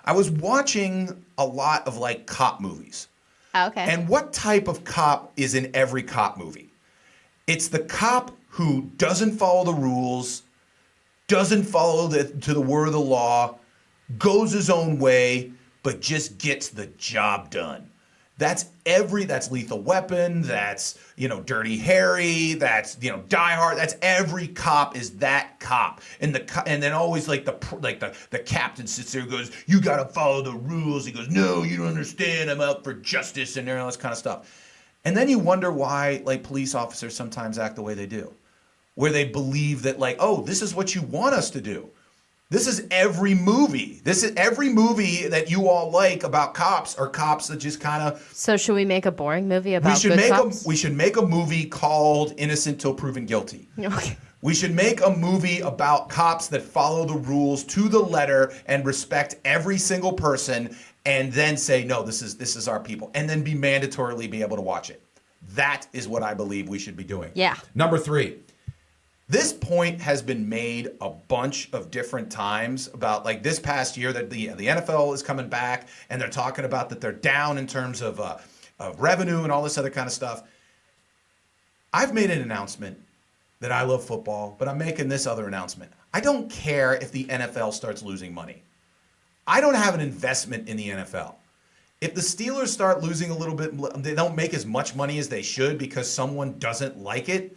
Speaker 1: I was watching a lot of cop movies.
Speaker 2: Okay.
Speaker 1: And what type of cop is in every cop movie? It's the cop who doesn't follow the rules, doesn't follow to the word of the law, goes his own way, but just gets the job done. That's Lethal Weapon, that's, Dirty Harry, that's, Die Hard, that's every cop is that cop. And then always the captain sits there and goes, you got to follow the rules. He goes, no, you don't understand. I'm out for justice and all this kind of stuff. And then you wonder why police officers sometimes act the way they do, where they believe that oh, this is what you want us to do. This is every movie. This is every movie that you all like about cops are cops that just kind of.
Speaker 2: So should we make a boring movie about good cops?
Speaker 1: We should make a movie called Innocent Till Proven Guilty.
Speaker 2: Okay.
Speaker 1: We should make a movie about cops that follow the rules to the letter and respect every single person, and then say, no, this is our people, and then be mandatorily be able to watch it. That is what I believe we should be doing.
Speaker 2: Yeah.
Speaker 1: Number 3. This point has been made a bunch of different times about, like, this past year that the NFL is coming back and they're talking about that they're down in terms of revenue and all this other kind of stuff. I've made an announcement that I love football, but I'm making this other announcement. I don't care if the NFL starts losing money. I don't have an investment in the NFL. If the Steelers start losing a little bit, they don't make as much money as they should because someone doesn't like it.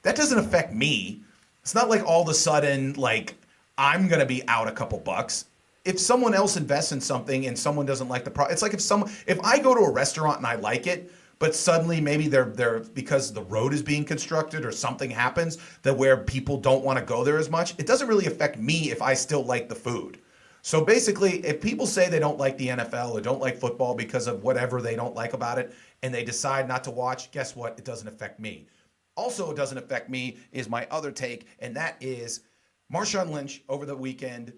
Speaker 1: That doesn't affect me. It's not like all of a sudden, like, I'm going to be out a couple bucks. If someone else invests in something and someone doesn't like the product, it's like if I go to a restaurant and I like it, but suddenly maybe they're because the road is being constructed or something happens that where people don't want to go there as much, it doesn't really affect me if I still like the food. So basically, if people say they don't like the NFL or don't like football because of whatever they don't like about it and they decide not to watch, guess what? It doesn't affect me. Also, it doesn't affect me is my other take, and that is Marshawn Lynch over the weekend,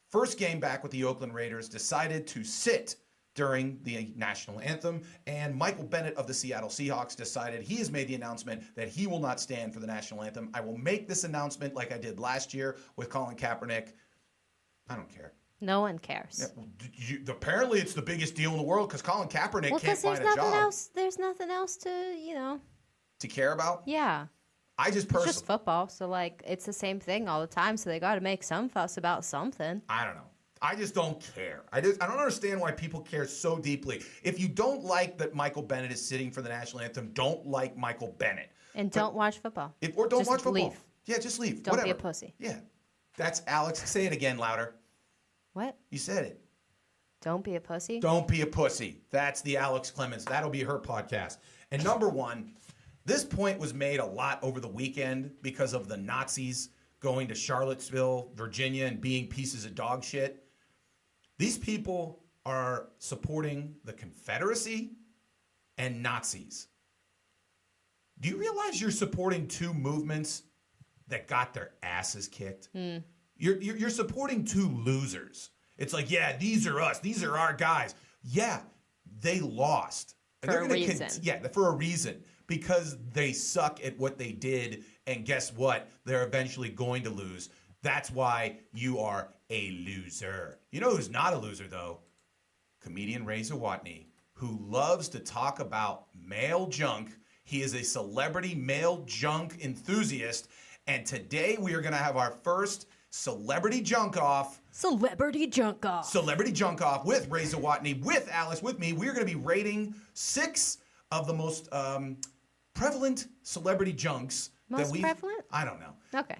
Speaker 1: first game back with the Oakland Raiders, decided to sit during the national anthem, and Michael Bennett of the Seattle Seahawks decided he has made the announcement that he will not stand for the national anthem. I will make this announcement like I did last year with Colin Kaepernick. I don't care.
Speaker 2: No one cares.
Speaker 1: Yeah, well, apparently, it's the biggest deal in the world because Colin Kaepernick can't find a job.
Speaker 2: There's nothing else to,
Speaker 1: to care about?
Speaker 2: Yeah.
Speaker 1: I just
Speaker 2: It's
Speaker 1: personally.
Speaker 2: just football, so like it's the same thing all the time. So they got to make some fuss about something.
Speaker 1: I don't know. I just don't care. I don't understand why people care so deeply. If you don't like that Michael Bennett is sitting for the national anthem, don't like Michael Bennett.
Speaker 2: And don't watch football.
Speaker 1: Or don't
Speaker 2: Just
Speaker 1: watch football.
Speaker 2: leave.
Speaker 1: Yeah, just leave.
Speaker 2: Don't
Speaker 1: Whatever.
Speaker 2: be a pussy.
Speaker 1: Yeah. That's Alex. Say it again louder.
Speaker 2: What?
Speaker 1: You said it.
Speaker 2: Don't be a pussy.
Speaker 1: Don't be a pussy. That's the Alex Clemens. That'll be her podcast. And number 1, this point was made a lot over the weekend because of the Nazis going to Charlottesville, Virginia, and being pieces of dog shit. These people are supporting the Confederacy and Nazis. Do you realize you're supporting 2 movements that got their asses kicked? You're supporting 2 losers. It's like, yeah, these are us. These are our guys. Yeah, they lost.
Speaker 2: For a reason.
Speaker 1: For a reason. Because they suck at what they did, and guess what? They're eventually going to lose. That's why you are a loser. You know who's not a loser, though? Comedian Ray Zawodni, who loves to talk about male junk. He is a celebrity male junk enthusiast, and today we are going to have our first Celebrity Junk Off.
Speaker 2: Celebrity Junk Off.
Speaker 1: Celebrity Junk Off with Ray Zawodni, with Alice, with me. We're going to be rating 6 of the most prevalent celebrity junks.
Speaker 2: Most prevalent?
Speaker 1: I don't know.
Speaker 2: Okay.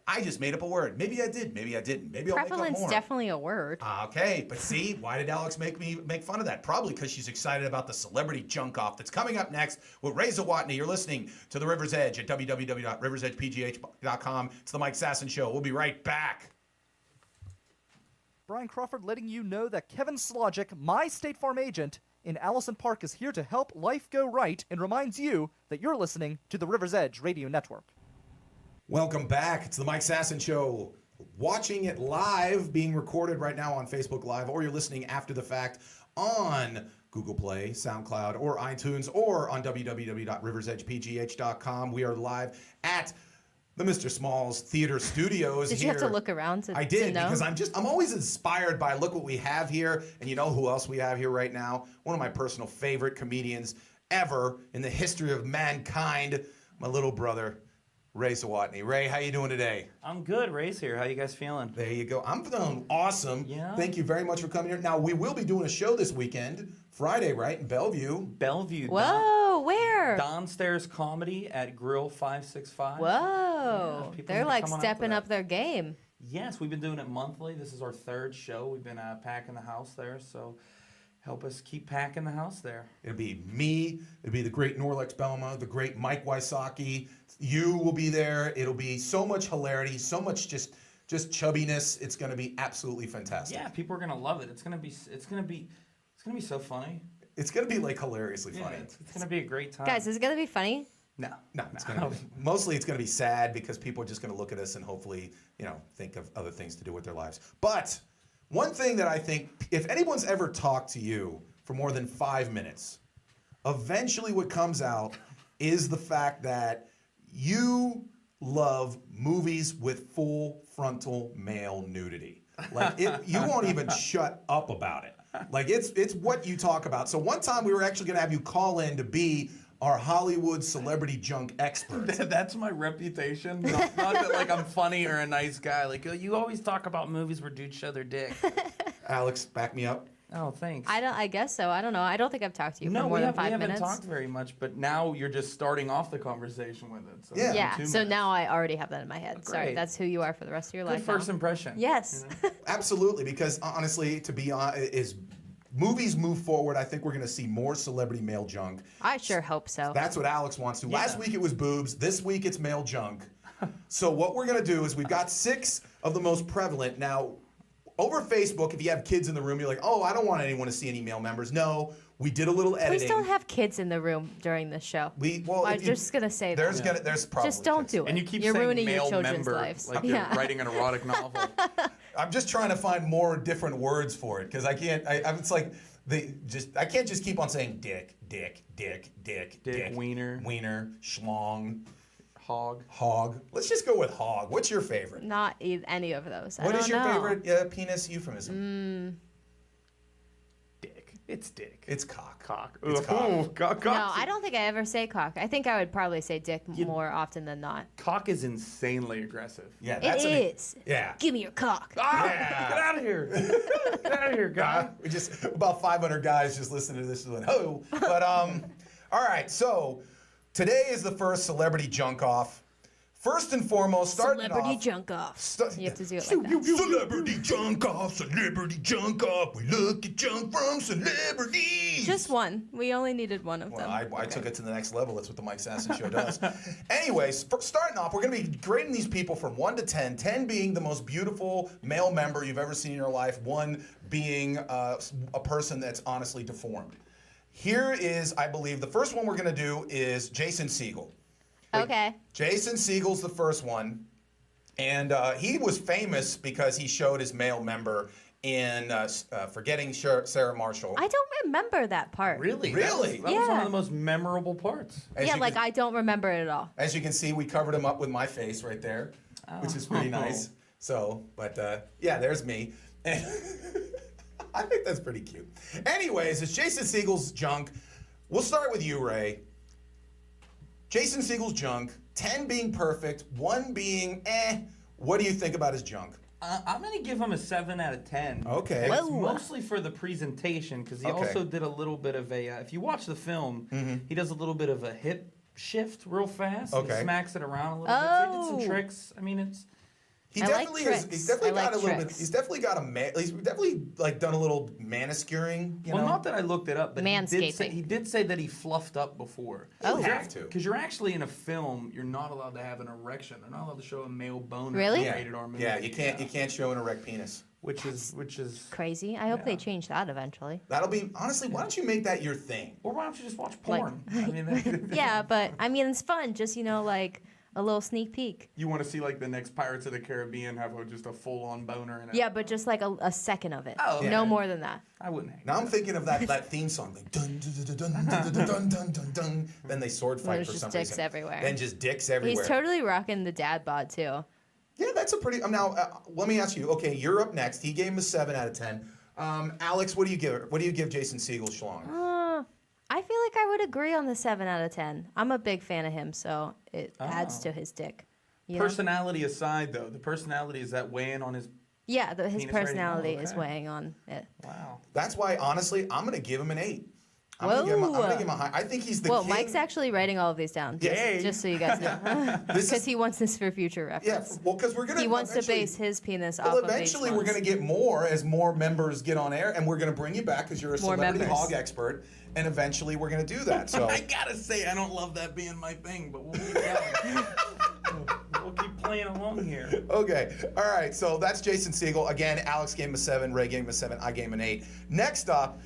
Speaker 1: I just made up a word. Maybe I did. Maybe I didn't. Maybe I'll make up more.
Speaker 2: Prevalent's definitely a word.
Speaker 1: Okay, but see, why did Alex make fun of that? Probably because she's excited about the Celebrity Junk Off that's coming up next with Ray Zawodni. You're listening to The River's Edge at www.riversedgepgh.com. It's the Mike Sasson Show. We'll be right back.
Speaker 3: Brian Crawford letting you know that Kevin Slogic, my State Farm agent in Allison Park, is here to help life go right and reminds you that you're listening to the River's Edge Radio Network.
Speaker 1: Welcome back. It's the Mike Sasson Show. Watching it live, being recorded right now on Facebook Live, or you're listening after the fact on Google Play, SoundCloud, or iTunes, or on www.riversedgepgh.com. We are live at the Mr. Smalls Theater Studios.
Speaker 2: Did you have to look around to
Speaker 1: I did,
Speaker 2: to know?
Speaker 1: because I'm always inspired by look what we have here, and you know who else we have here right now? One of my personal favorite comedians ever in the history of mankind, my little brother, Ray Zawodni. Ray, how you doing today?
Speaker 12: I'm good. Ray's here. How you guys feeling?
Speaker 1: There you go. I'm feeling awesome.
Speaker 12: Yeah.
Speaker 1: Thank you very much for coming here. Now, we will be doing a show this weekend, Friday, right, in Bellevue.
Speaker 12: Bellevue.
Speaker 2: Whoa, where?
Speaker 12: Downstairs Comedy at Grill 565.
Speaker 2: Whoa.
Speaker 12: Yeah,
Speaker 2: They're like stepping up their game.
Speaker 12: Yes, we've been doing it monthly. This is our 3rd show. We've been packing the house there, so help us keep packing the house there.
Speaker 1: It'll be me. It'll be the great Norlex Belma, the great Mike Wysocki. You will be there. It'll be so much hilarity, so much just just chubbiness. It's going to be absolutely fantastic.
Speaker 12: Yeah, people are gonna love it. It's gonna be so funny.
Speaker 1: It's going to be like hilariously funny.
Speaker 12: It's gonna be a great time.
Speaker 2: Guys, is it gonna be funny?
Speaker 1: No, it's going to be, mostly it's going to be sad because people are just going to look at us and hopefully, think of other things to do with their lives. But one thing that I think, if anyone's ever talked to you for more than 5 minutes, eventually what comes out is the fact that you love movies with full frontal male nudity. Like you won't even shut up about it. Like it's what you talk about. So one time we were actually going to have you call in to be our Hollywood celebrity junk expert.
Speaker 12: That's my reputation. Not that like I'm funny or a nice guy. Like you always talk about movies where dudes show their dick.
Speaker 1: Alex, back me up.
Speaker 12: Oh, thanks.
Speaker 2: I guess so. I don't know. I don't think I've talked to you for more than 5 minutes.
Speaker 12: We haven't talked very much, but now you're just starting off the conversation with it. So
Speaker 2: Yeah.
Speaker 12: 2
Speaker 2: So
Speaker 12: minutes.
Speaker 2: now I already have that in my head.
Speaker 12: Great.
Speaker 2: Sorry, that's who you are for the rest of your
Speaker 12: Good
Speaker 2: life.
Speaker 12: first
Speaker 2: now.
Speaker 12: impression.
Speaker 2: Yes.
Speaker 1: Absolutely, because honestly, to be honest, is movies move forward, I think we're going to see more celebrity male junk.
Speaker 2: I sure hope so.
Speaker 1: That's what Alex wants to.
Speaker 12: Yeah.
Speaker 1: Last week it was boobs. This week it's male junk. So what we're going to do is we've got 6 of the most prevalent. Now, over Facebook, if you have kids in the room, you're like, oh, I don't want anyone to see any male members. No, we did a little editing.
Speaker 2: Please don't have kids in the room during this show. I'm just gonna say
Speaker 1: there's
Speaker 2: that.
Speaker 1: There's probably
Speaker 2: just don't do it.
Speaker 12: And you keep
Speaker 2: You're
Speaker 12: saying
Speaker 2: ruining
Speaker 12: male
Speaker 2: your children's
Speaker 12: member,
Speaker 2: lives.
Speaker 12: like you're writing an erotic novel.
Speaker 1: I'm just trying to find more different words for it because I can't. It's like I can't just keep on saying dick,
Speaker 12: wiener,
Speaker 1: schlong,
Speaker 12: hog.
Speaker 1: Let's just go with hog. What's your favorite?
Speaker 2: Not any of those.
Speaker 1: What is your
Speaker 2: know.
Speaker 1: favorite penis euphemism?
Speaker 12: Dick. It's dick.
Speaker 1: It's cock.
Speaker 12: Cock.
Speaker 1: It's cock.
Speaker 12: Cock.
Speaker 2: No, I don't think I ever say cock. I think I would probably say dick more often than not.
Speaker 12: Cock is insanely aggressive.
Speaker 1: Yeah,
Speaker 2: It is.
Speaker 1: Yeah.
Speaker 2: Give me your cock.
Speaker 1: Yeah.
Speaker 12: Get out of here. Get out of here, guy.
Speaker 1: We just about 500 guys just listening to this going, oh. But all right. So today is the first celebrity junk off. First and foremost, starting
Speaker 2: Celebrity
Speaker 1: off.
Speaker 2: junk off. You have to do it like that.
Speaker 1: Celebrity junk off. Celebrity junk off. We look at junk from celebrities.
Speaker 2: Just one. We only needed one of them.
Speaker 1: I took it to the next level. That's what the Mike Sasson Show does. Anyways, starting off, we're going to be grading these people from 1 to 10. 10 being the most beautiful male member you've ever seen in your life. 1 being a person that's honestly deformed. Here is, I believe, the first one we're going to do is Jason Segel.
Speaker 2: Okay.
Speaker 1: Jason Segel's the first one. And he was famous because he showed his male member in Forgetting Sarah Marshall.
Speaker 2: I don't remember that part.
Speaker 12: Really?
Speaker 1: Really?
Speaker 12: That was one of the most memorable parts.
Speaker 2: I don't remember it at all.
Speaker 1: As you can see, we covered him up with my face right there, which is pretty nice. So, but yeah, there's me. And I think that's pretty cute. Anyways, it's Jason Segel's junk. We'll start with you, Ray. Jason Segel's junk, 10 being perfect, 1 being What do you think about his junk?
Speaker 12: I'm going to give him a 7 out of 10.
Speaker 1: Okay.
Speaker 12: It's mostly for the presentation, because he also did a little bit of a, if you watch the film, he does a little bit of a hip shift real fast.
Speaker 1: Okay.
Speaker 12: He smacks it around a little bit. So he did some tricks. I mean, it's...
Speaker 1: He's definitely got a little bit. He's definitely got he's definitely like done a little maniscuring. You know?
Speaker 12: Not that I looked it up, but
Speaker 2: Manscaping.
Speaker 12: he did say that he fluffed up before.
Speaker 1: Oh, you have to,
Speaker 12: because you're actually in a film. You're not allowed to have an erection. They're not allowed to show a male boner.
Speaker 2: Really?
Speaker 12: In a rated R movie.
Speaker 1: Yeah, you can't show an erect penis.
Speaker 12: Which is
Speaker 2: crazy. I hope they change that eventually.
Speaker 1: That'll be honestly. Why don't you make that your thing?
Speaker 12: Or why don't you just watch porn? I mean,
Speaker 2: yeah, but I mean it's fun. Just like a little sneak peek.
Speaker 12: You want to see like the next Pirates of the Caribbean have just a full-on boner in it?
Speaker 2: Yeah, but just like a second of it.
Speaker 12: Oh, okay.
Speaker 2: No more than that.
Speaker 12: I wouldn't hate
Speaker 1: Now I'm thinking of that theme song, like dun dun dun dun dun dun dun dun dun. Then they sword fight
Speaker 2: There's
Speaker 1: for
Speaker 2: just
Speaker 1: some
Speaker 2: dicks
Speaker 1: reason.
Speaker 2: everywhere.
Speaker 1: Then just dicks everywhere.
Speaker 2: He's totally rocking the dad bod too.
Speaker 1: Yeah, that's a pretty. Now let me ask you. Okay, you're up next. He gave him a 7 out of 10. Alex, what do you give? What do you give Jason Segel schlong?
Speaker 2: I feel like I would agree on the 7 out of 10. I'm a big fan of him, so it adds to his dick. You know?
Speaker 12: Personality aside, though, the personality, is that weighing on his...
Speaker 2: Yeah, his personality
Speaker 12: rating?
Speaker 2: is weighing on it.
Speaker 12: Wow.
Speaker 1: That's why, honestly, I'm going to give him an 8. I'm going to give him a high. I think he's the king.
Speaker 2: Mike's actually writing all of these down, just so you guys know. Because he wants this for future reference.
Speaker 1: Yeah, well, because we're going to...
Speaker 2: He wants to base his penis off of these
Speaker 1: eventually, we're going to get more as more members get on air, and we're going to bring you back because you're a celebrity hog expert, and eventually we're going to do that. So
Speaker 12: I got to say, I don't love that being my thing, but we'll keep going. We'll keep playing playing along here.
Speaker 1: Okay. All right. So that's Jason Segel. Again, Alex gave him a 7. Ray gave him a 7. I gave him an 8. Next up,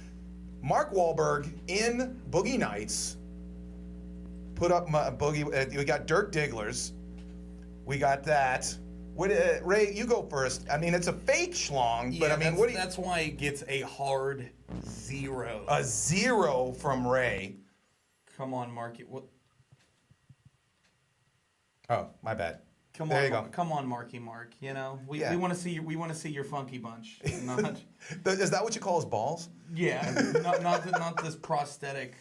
Speaker 1: Mark Wahlberg in Boogie Nights. Put up my Boogie. We got Dirk Digglers. We got that. What, Ray, you go first. I mean, it's a fake schlong, but I mean, what do you...
Speaker 13: That's why it gets a hard 0.
Speaker 1: A 0 from Ray.
Speaker 12: Come on, Marky. What?
Speaker 1: Oh, my bad.
Speaker 12: Come
Speaker 1: there
Speaker 12: on,
Speaker 1: you go.
Speaker 12: Come on, Marky Mark. You know, we want to see you. We want to see your funky bunch. Not,
Speaker 1: is that what you call his balls?
Speaker 12: Yeah, not this prosthetic,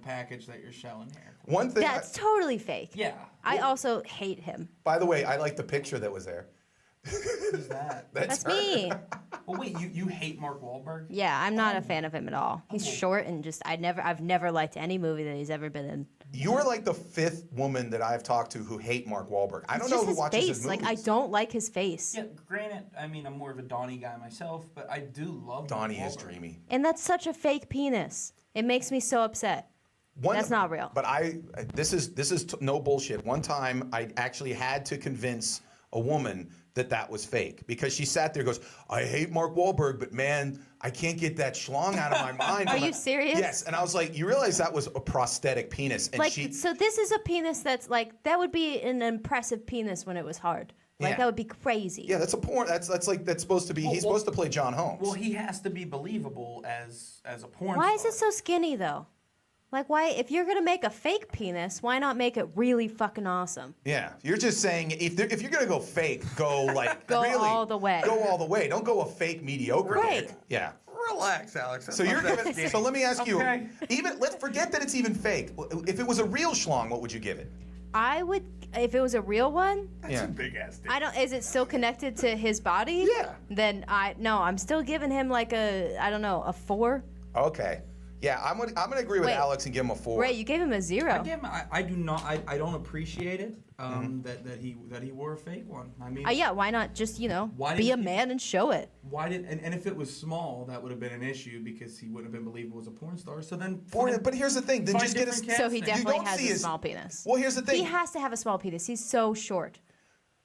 Speaker 12: package that you're showing here.
Speaker 1: One thing.
Speaker 2: That's totally fake.
Speaker 12: Yeah.
Speaker 2: I also hate him.
Speaker 1: By the way, I like the picture that was there.
Speaker 12: Who's that?
Speaker 2: That's
Speaker 1: her.
Speaker 2: me.
Speaker 12: Well, wait, you hate Mark Wahlberg?
Speaker 2: Yeah, I'm not a fan of him at all. He's short and just I've never liked any movie that he's ever been in.
Speaker 1: You are like the 5th woman that I've talked to who hate Mark Wahlberg. I don't know who watches his movies.
Speaker 2: Like, I don't like his face.
Speaker 12: Yeah, granted, I mean, I'm more of a Donnie guy myself, but I do love
Speaker 1: Donnie
Speaker 12: Mark
Speaker 1: is
Speaker 12: Wahlberg.
Speaker 1: dreamy.
Speaker 2: And that's such a fake penis. It makes me so upset. That's not real.
Speaker 1: But this is no bullshit. One time I actually had to convince a woman that was fake because she sat there and goes, I hate Mark Wahlberg, but man, I can't get that schlong out of my mind.
Speaker 2: Are you serious?
Speaker 1: Yes. And I was like, you realize that was a prosthetic penis. And
Speaker 2: so this is a penis that's like, that would be an impressive penis when it was hard. Like, that would be crazy.
Speaker 1: Yeah, that's a porn. That's supposed to be, he's supposed to play John Holmes.
Speaker 12: Well, he has to be believable as a porn
Speaker 2: Why
Speaker 12: star.
Speaker 2: is it so skinny, though? Like, why, if you're going to make a fake penis, why not make it really fucking awesome?
Speaker 1: Yeah, you're just saying if you're gonna go fake, go like
Speaker 2: Go
Speaker 1: really,
Speaker 2: all the way.
Speaker 1: Go all the way. Don't go a fake mediocre.
Speaker 2: Right.
Speaker 1: Dick. Yeah.
Speaker 13: Relax, Alex.
Speaker 1: So you're giving. So let me ask you.
Speaker 12: Okay.
Speaker 1: Even let's forget that it's even fake. If it was a real schlong, what would you give it?
Speaker 2: I would, if it was a real one.
Speaker 1: That's a
Speaker 13: big ass dick.
Speaker 2: Is it still connected to his body?
Speaker 1: Yeah.
Speaker 2: Then I'm still giving him like a 4.
Speaker 1: Okay. Yeah, I'm gonna agree with
Speaker 2: Wait.
Speaker 1: Alex and give him a 4.
Speaker 2: Ray, you gave him a 0.
Speaker 12: I do not. I don't appreciate it. That he wore a fake one. I mean.
Speaker 2: Yeah. Why not just be
Speaker 12: didn't
Speaker 2: a man and show it?
Speaker 12: Why did and if it was small, that would have been an issue because he wouldn't have been believable as a porn star. So then.
Speaker 1: But here's the thing. Then just get
Speaker 2: So he definitely has a small penis.
Speaker 1: Well, here's the thing.
Speaker 2: He has to have a small penis. He's so short.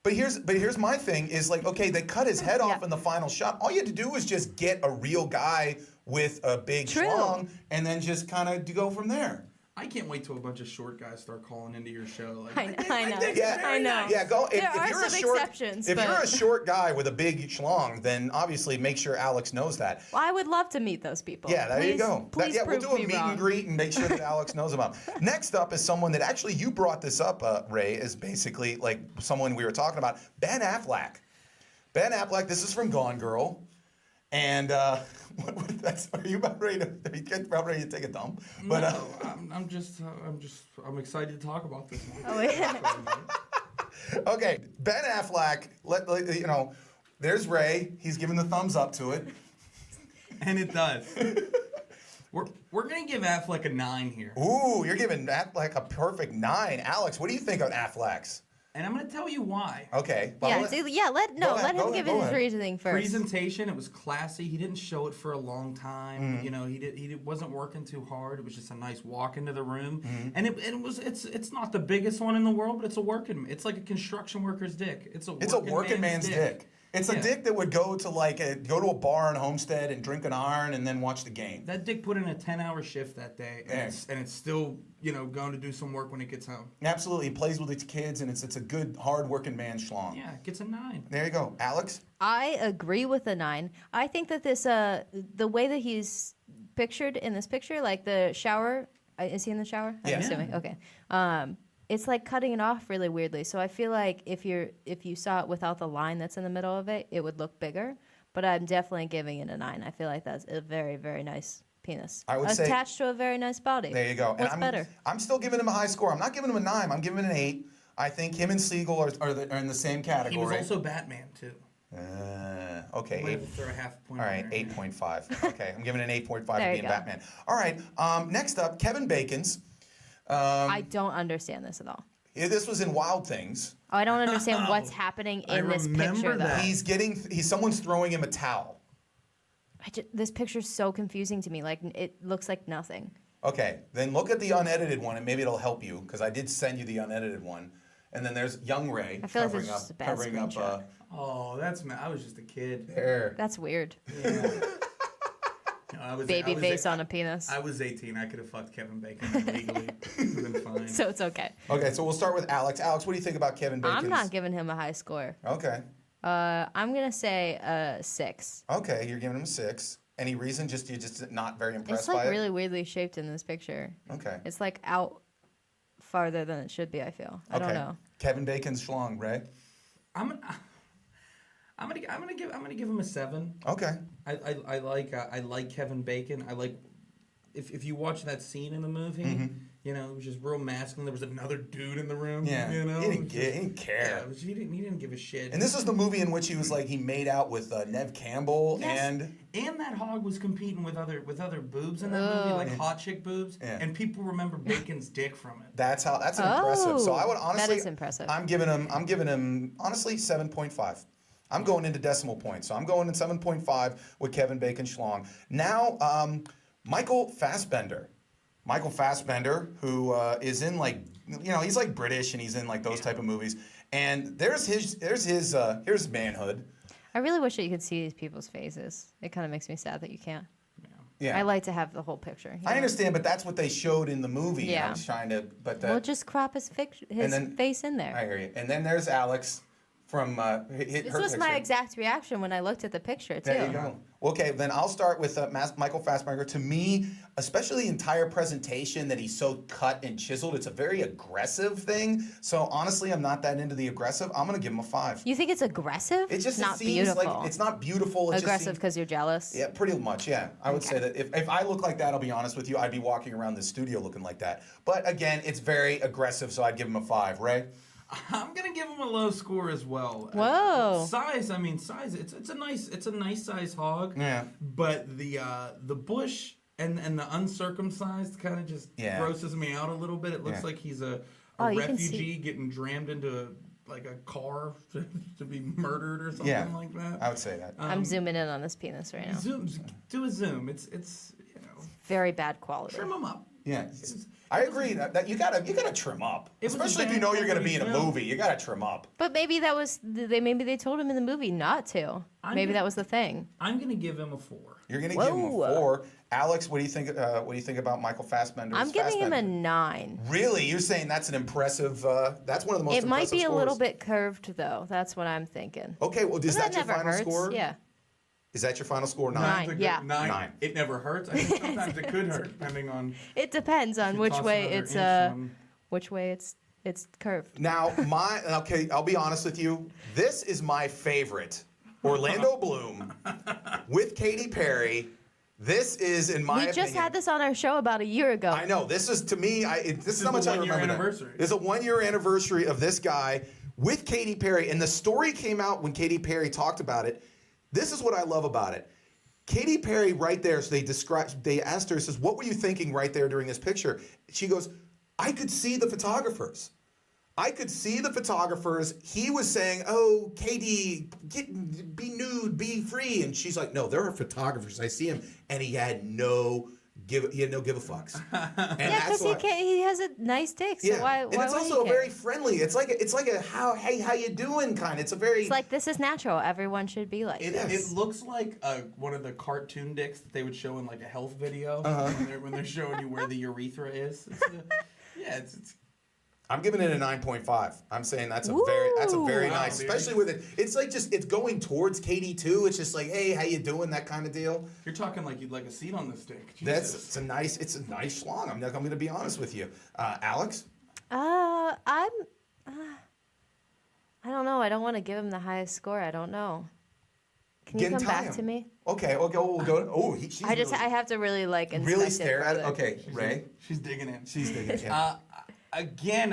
Speaker 1: But here's my thing is like, okay, they cut his head off in the final shot. All you had to do was just get a real guy with a big schlong and then just kind of go from there.
Speaker 12: I can't wait till a bunch of short guys start calling into your show. Like,
Speaker 2: I know.
Speaker 1: I
Speaker 2: know.
Speaker 1: Yeah, go.
Speaker 2: There are some exceptions.
Speaker 1: If you're a short guy with a big schlong, then obviously make sure Alex knows that.
Speaker 2: Well, I would love to meet those people.
Speaker 1: Yeah, there you go.
Speaker 2: Please
Speaker 1: we'll
Speaker 2: prove
Speaker 1: do a
Speaker 2: me
Speaker 1: meet
Speaker 2: wrong.
Speaker 1: and greet and make sure that Alex knows about. Next up is someone that actually you brought this up, Ray, is basically like someone we were talking about, Ben Affleck. Ben Affleck. This is from Gone Girl. And are you about ready to take a dump? But,
Speaker 12: no, I'm excited to talk about this one.
Speaker 2: Oh, yeah.
Speaker 1: Okay, Ben Affleck. There's Ray. He's giving the thumbs up to it,
Speaker 12: and it does. We're gonna give Affleck a 9 here.
Speaker 1: Ooh, you're giving Affleck a perfect 9. Alex, what do you think of Affleck's?
Speaker 12: And I'm going to tell you why.
Speaker 1: Okay.
Speaker 2: Let him give his reasoning first.
Speaker 12: Presentation, it was classy. He didn't show it for a long time. He wasn't working too hard. It was just a nice walk into the room. And it's not the biggest one in the world, but it's like a construction worker's dick. It's a working man's dick.
Speaker 1: It's a dick that would go to a bar in Homestead and drink an iron and then watch the game.
Speaker 12: That dick put in a 10-hour shift that day, and it's still going to do some work when it gets home.
Speaker 1: Absolutely, he plays with his kids, and it's a good hard working man schlong.
Speaker 12: Yeah, it gets a 9.
Speaker 1: There you go, Alex.
Speaker 2: I agree with the 9. I think that this the way that he's pictured in this picture, like the shower. Is he in the shower?
Speaker 1: Yeah.
Speaker 2: I'm assuming. Okay. It's like cutting it off really weirdly. So I feel like if you saw it without the line that's in the middle of it, it would look bigger. But I'm definitely giving it a 9. I feel like that's a very, very nice penis.
Speaker 1: I would say
Speaker 2: attached to a very nice body.
Speaker 1: There you go.
Speaker 2: What's better?
Speaker 1: I'm still giving him a high score. I'm not giving him a 9. I'm giving him an 8. I think him and Siegel are in the same category.
Speaker 12: He was also Batman too.
Speaker 1: Okay.
Speaker 12: Might throw a half point.
Speaker 1: All right, 8.5. Okay, I'm giving it an 8.5 for
Speaker 2: There you
Speaker 1: being
Speaker 2: go.
Speaker 1: Batman. All right. Next up, Kevin Bacon's.
Speaker 2: I don't understand this at all.
Speaker 1: This was in Wild Things.
Speaker 2: Oh, I don't understand what's happening in this picture, though.
Speaker 1: Someone's throwing him a towel.
Speaker 2: This picture's so confusing to me. Like, it looks like nothing.
Speaker 1: Okay, then look at the unedited one, and maybe it'll help you, because I did send you the unedited one. And then there's young Ray
Speaker 2: I feel like
Speaker 1: covering
Speaker 2: it's
Speaker 1: up,
Speaker 2: just a bad
Speaker 1: covering up.
Speaker 2: screenshot.
Speaker 12: Oh, I was just a kid.
Speaker 1: There.
Speaker 2: That's weird.
Speaker 12: Baby
Speaker 2: face on a penis.
Speaker 12: I was 18. I could have fucked Kevin Bacon legally. It would have been fine.
Speaker 2: So it's okay.
Speaker 1: Okay, so we'll start with Alex. Alex, what do you think about Kevin Bacon's?
Speaker 2: I'm not giving him a high score.
Speaker 1: Okay.
Speaker 2: I'm gonna say a 6.
Speaker 1: Okay, you're giving him a 6. Any reason? You're just not very impressed
Speaker 2: It's like
Speaker 1: by
Speaker 2: really weirdly shaped in this picture.
Speaker 1: Okay.
Speaker 2: It's like out farther than it should be. I feel. I don't know.
Speaker 1: Kevin Bacon's schlong, Ray.
Speaker 12: I'm gonna give him a 7.
Speaker 1: Okay.
Speaker 12: I like Kevin Bacon. I like if you watch that scene in the movie, you know, it was just real masculine. There was another dude in the room.
Speaker 1: Yeah.
Speaker 12: You know,
Speaker 1: He didn't care.
Speaker 12: Yeah, he didn't give a shit.
Speaker 1: And this is the movie in which he was like he made out with Nev Campbell and
Speaker 12: that hog was competing with other boobs in that movie, like hot chick boobs, and people remember Bacon's dick from it.
Speaker 1: That's impressive. So I would honestly
Speaker 2: that is impressive.
Speaker 1: I'm giving him honestly 7.5. I'm going into decimal points. So I'm going in 7.5 with Kevin Bacon schlong. Now, Michael Fassbender. Michael Fassbender, who is in like, he's like British and he's in like those type of movies. And here's Manhood.
Speaker 2: I really wish that you could see these people's faces. It kind of makes me sad that you can't.
Speaker 1: Yeah.
Speaker 2: I like to have the whole picture.
Speaker 1: I understand, but that's what they showed in the movie.
Speaker 2: Yeah.
Speaker 1: I was trying to,
Speaker 2: We'll just crop his face in there.
Speaker 1: I hear you. And then there's Alex from
Speaker 2: This was my exact reaction when I looked at the picture, too.
Speaker 1: There you go. Okay, then I'll start with Michael Fassbender. To me, especially the entire presentation that he's so cut and chiseled, it's a very aggressive thing. So honestly, I'm not that into the aggressive. I'm going to give him a 5.
Speaker 2: You think it's aggressive?
Speaker 1: It just
Speaker 2: not
Speaker 1: seems
Speaker 2: beautiful.
Speaker 1: like it's not beautiful. It
Speaker 2: Aggressive because you're jealous?
Speaker 1: Yeah, pretty much, yeah. I would say that if I look like that, I'll be honest with you, I'd be walking around the studio looking like that. But again, it's very aggressive, so I'd give him a 5. Ray?
Speaker 12: I'm gonna give him a low score as well.
Speaker 2: Whoa.
Speaker 12: Size. It's a nice size hog.
Speaker 1: Yeah.
Speaker 12: But the bush and the uncircumcised kind of just grosses me out a little bit. It looks like he's a refugee getting drammed into like a car to be murdered or something like that.
Speaker 1: I would say that.
Speaker 2: I'm zooming in on this penis right now.
Speaker 12: Do a zoom. It's
Speaker 2: very bad quality.
Speaker 12: Trim him up.
Speaker 1: Yeah, I agree that you gotta trim up, especially if you know you're gonna be in a movie. You gotta trim up.
Speaker 2: But maybe that was maybe they told him in the movie not to. Maybe that was the thing.
Speaker 12: I'm gonna give him a 4.
Speaker 1: You're gonna give him a 4. Alex, what do you think? What do you think about Michael Fassbender?
Speaker 2: I'm giving him a 9.
Speaker 1: Really? You're saying that's an impressive? That's one of the most.
Speaker 2: It might be
Speaker 1: scores.
Speaker 2: a little bit curved though. That's what I'm thinking.
Speaker 1: Okay, well, is that your
Speaker 2: never
Speaker 1: final
Speaker 2: hurts.
Speaker 1: score?
Speaker 2: Yeah.
Speaker 1: Is that your final score?
Speaker 2: 9. Yeah.
Speaker 12: 9. It never hurts. I think sometimes it could hurt, depending on.
Speaker 2: It depends on which way it's it's curved.
Speaker 1: Now, I'll be honest with you. This is my favorite. Orlando Bloom with Katy Perry. This is, in my opinion.
Speaker 2: We just had this on our show about a year ago.
Speaker 1: I know. This is, to me, this is how much I remember
Speaker 12: anniversary.
Speaker 1: It's a 1-year anniversary of this guy with Katy Perry. And the story came out when Katy Perry talked about it. This is what I love about it. Katy Perry right there, so they asked her, says, what were you thinking right there during this picture? She goes, I could see the photographers. He was saying, oh, Katy, be nude, be free. And she's like, no, there are photographers. I see him. And he had no give a fucks. And
Speaker 2: yeah, because he has a nice dick. So why
Speaker 1: and it's also very friendly. It's like a how you doing kind. It's like
Speaker 2: this is natural. Everyone should be like this.
Speaker 12: It looks like one of the cartoon dicks that they would show in like a health video when they're showing you where the urethra is. It's
Speaker 1: I'm giving it a 9.5. I'm saying that's a very nice, especially with it. It's like it's going towards Katy too. It's just like, hey, how you doing? That kind of deal.
Speaker 12: You're talking like you'd like a seat on this dick.
Speaker 1: It's a nice schlong. I'm going to be honest with you, Alex.
Speaker 2: I don't know. I don't want to give him the highest score. I don't know. Can you come back to me?
Speaker 1: Okay, we'll go.
Speaker 2: I have to really
Speaker 1: really stare at it. Okay, Ray.
Speaker 12: She's digging in.
Speaker 1: Yeah.
Speaker 12: Again,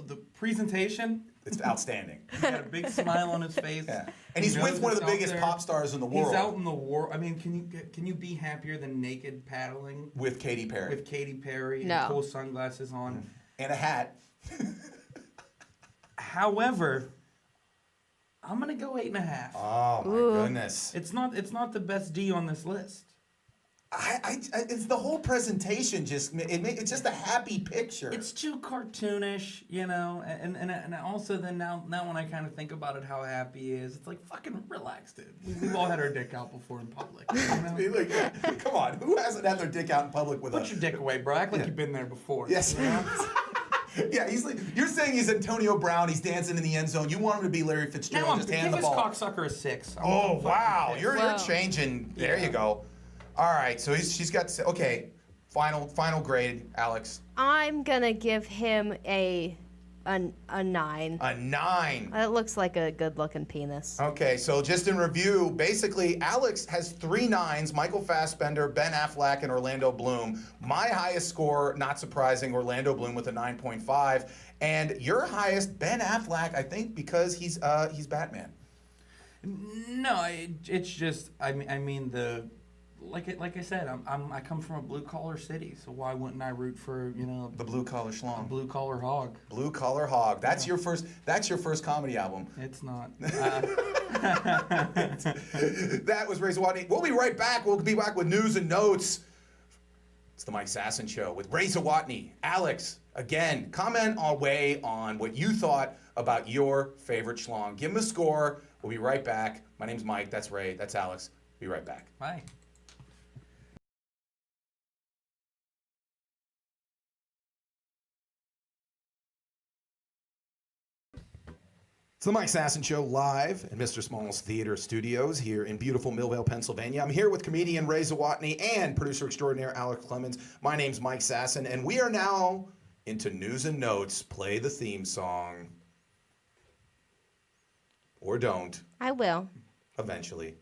Speaker 12: the presentation.
Speaker 1: It's outstanding.
Speaker 12: He's got a big smile on his face.
Speaker 1: Yeah. And he's with one of the biggest pop stars in the world.
Speaker 12: He's out in the world. I mean, can you be happier than naked paddling?
Speaker 1: With Katy Perry.
Speaker 12: And cool sunglasses on.
Speaker 1: And a hat.
Speaker 12: However, I'm gonna go 8.5.
Speaker 1: Oh my goodness!
Speaker 12: It's not the best D on this list.
Speaker 1: It's the whole presentation. It's just a happy picture.
Speaker 12: It's too cartoonish, you know, and also then now when I kind of think about it, how happy he is, it's like fucking relax, dude. We've all had our dick out before in public. You know?
Speaker 1: I mean, like, come on, who hasn't had their dick out in public with
Speaker 12: Put your dick away, bro. Act like you've been there before.
Speaker 1: Yes.
Speaker 12: You know?
Speaker 1: Yeah, he's like, you're saying he's Antonio Brown. He's dancing in the end zone. You want him to be Larry Fitzgerald, just hand the ball.
Speaker 12: Give his cocksucker a 6.
Speaker 1: Oh wow, you're changing. There you go. All right, so she's got final grade, Alex.
Speaker 2: I'm gonna give him a 9.
Speaker 1: A 9.
Speaker 2: It looks like a good-looking penis.
Speaker 1: Okay, so just in review, basically, Alex has 3 9s, Michael Fassbender, Ben Affleck, and Orlando Bloom. My highest score, not surprising, Orlando Bloom with a 9.5. And your highest, Ben Affleck, I think, because he's Batman.
Speaker 12: No, it's just, I mean the... Like I said, I come from a blue collar city, so why wouldn't I root for
Speaker 1: the blue collar schlong,
Speaker 12: blue collar hog?
Speaker 1: Blue collar hog. That's your first. That's your first comedy album.
Speaker 12: It's not.
Speaker 1: That was Ray Zawodni. We'll be right back. We'll be back with news and notes. It's the Mike Sasson Show with Ray Zawodni. Alex, again, comment away on what you thought about your favorite schlong. Give him a score. We'll be right back. My name's Mike. That's Ray. That's Alex. Be right back.
Speaker 12: Bye.
Speaker 1: It's the Mike Sasson Show live in Mr. Small's Theater Studios here in beautiful Millvale, Pennsylvania. I'm here with comedian Ray Zawodni and producer extraordinaire Alex Clemens. My name's Mike Sasson, and we are now into news and notes. Play the theme song. Or don't.
Speaker 2: I will.
Speaker 1: Eventually.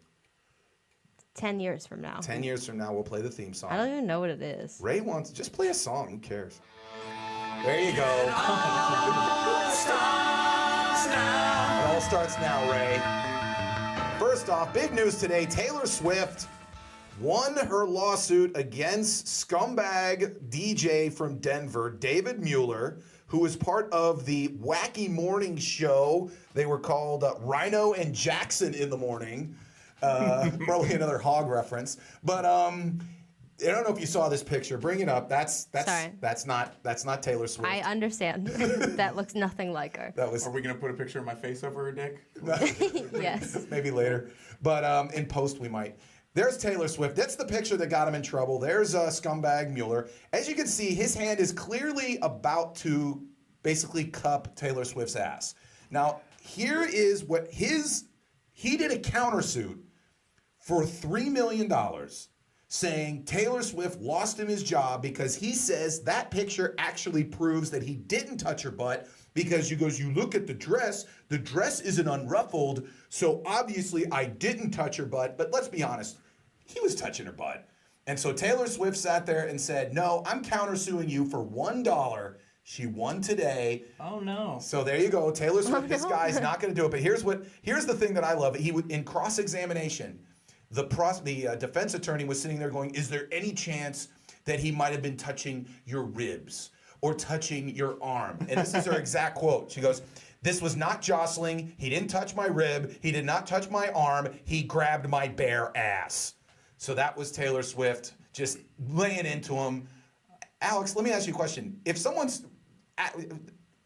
Speaker 2: 10 years from now.
Speaker 1: 10 years from now, we'll play the theme song.
Speaker 2: I don't even know what it is.
Speaker 1: Ray wants, just play a song. Who cares? There you go. It all starts now, Ray. First off, big news today. Taylor Swift won her lawsuit against scumbag DJ from Denver, David Mueller, who was part of the wacky morning show. They were called Rhino and Jackson in the Morning. Probably another hog reference. But I don't know if you saw this picture. Bring it up. That's not Taylor Swift.
Speaker 2: I understand. That looks nothing like her.
Speaker 12: Are we gonna put a picture of my face over her dick?
Speaker 2: Yes.
Speaker 1: Maybe later. But in post we might. There's Taylor Swift. That's the picture that got him in trouble. There's scumbag Mueller. As you can see, his hand is clearly about to basically cup Taylor Swift's ass. Now, here is what he did a countersuit for $3 million. Saying Taylor Swift lost him his job because he says that picture actually proves that he didn't touch her butt because you look at the dress isn't unruffled, so obviously I didn't touch her butt, but let's be honest, he was touching her butt. And so Taylor Swift sat there and said, no, I'm countersuing you for $1. She won today.
Speaker 12: Oh no.
Speaker 1: So there you go, Taylor Swift, this guy's not gonna do it, but here's the thing that I love, he would, in cross-examination, the defense attorney was sitting there going, is there any chance that he might have been touching your ribs or touching your arm? And this is her exact quote. She goes, this was not jostling. He didn't touch my rib. He did not touch my arm. He grabbed my bare ass. So that was Taylor Swift just laying into him. Alex, let me ask you a question. If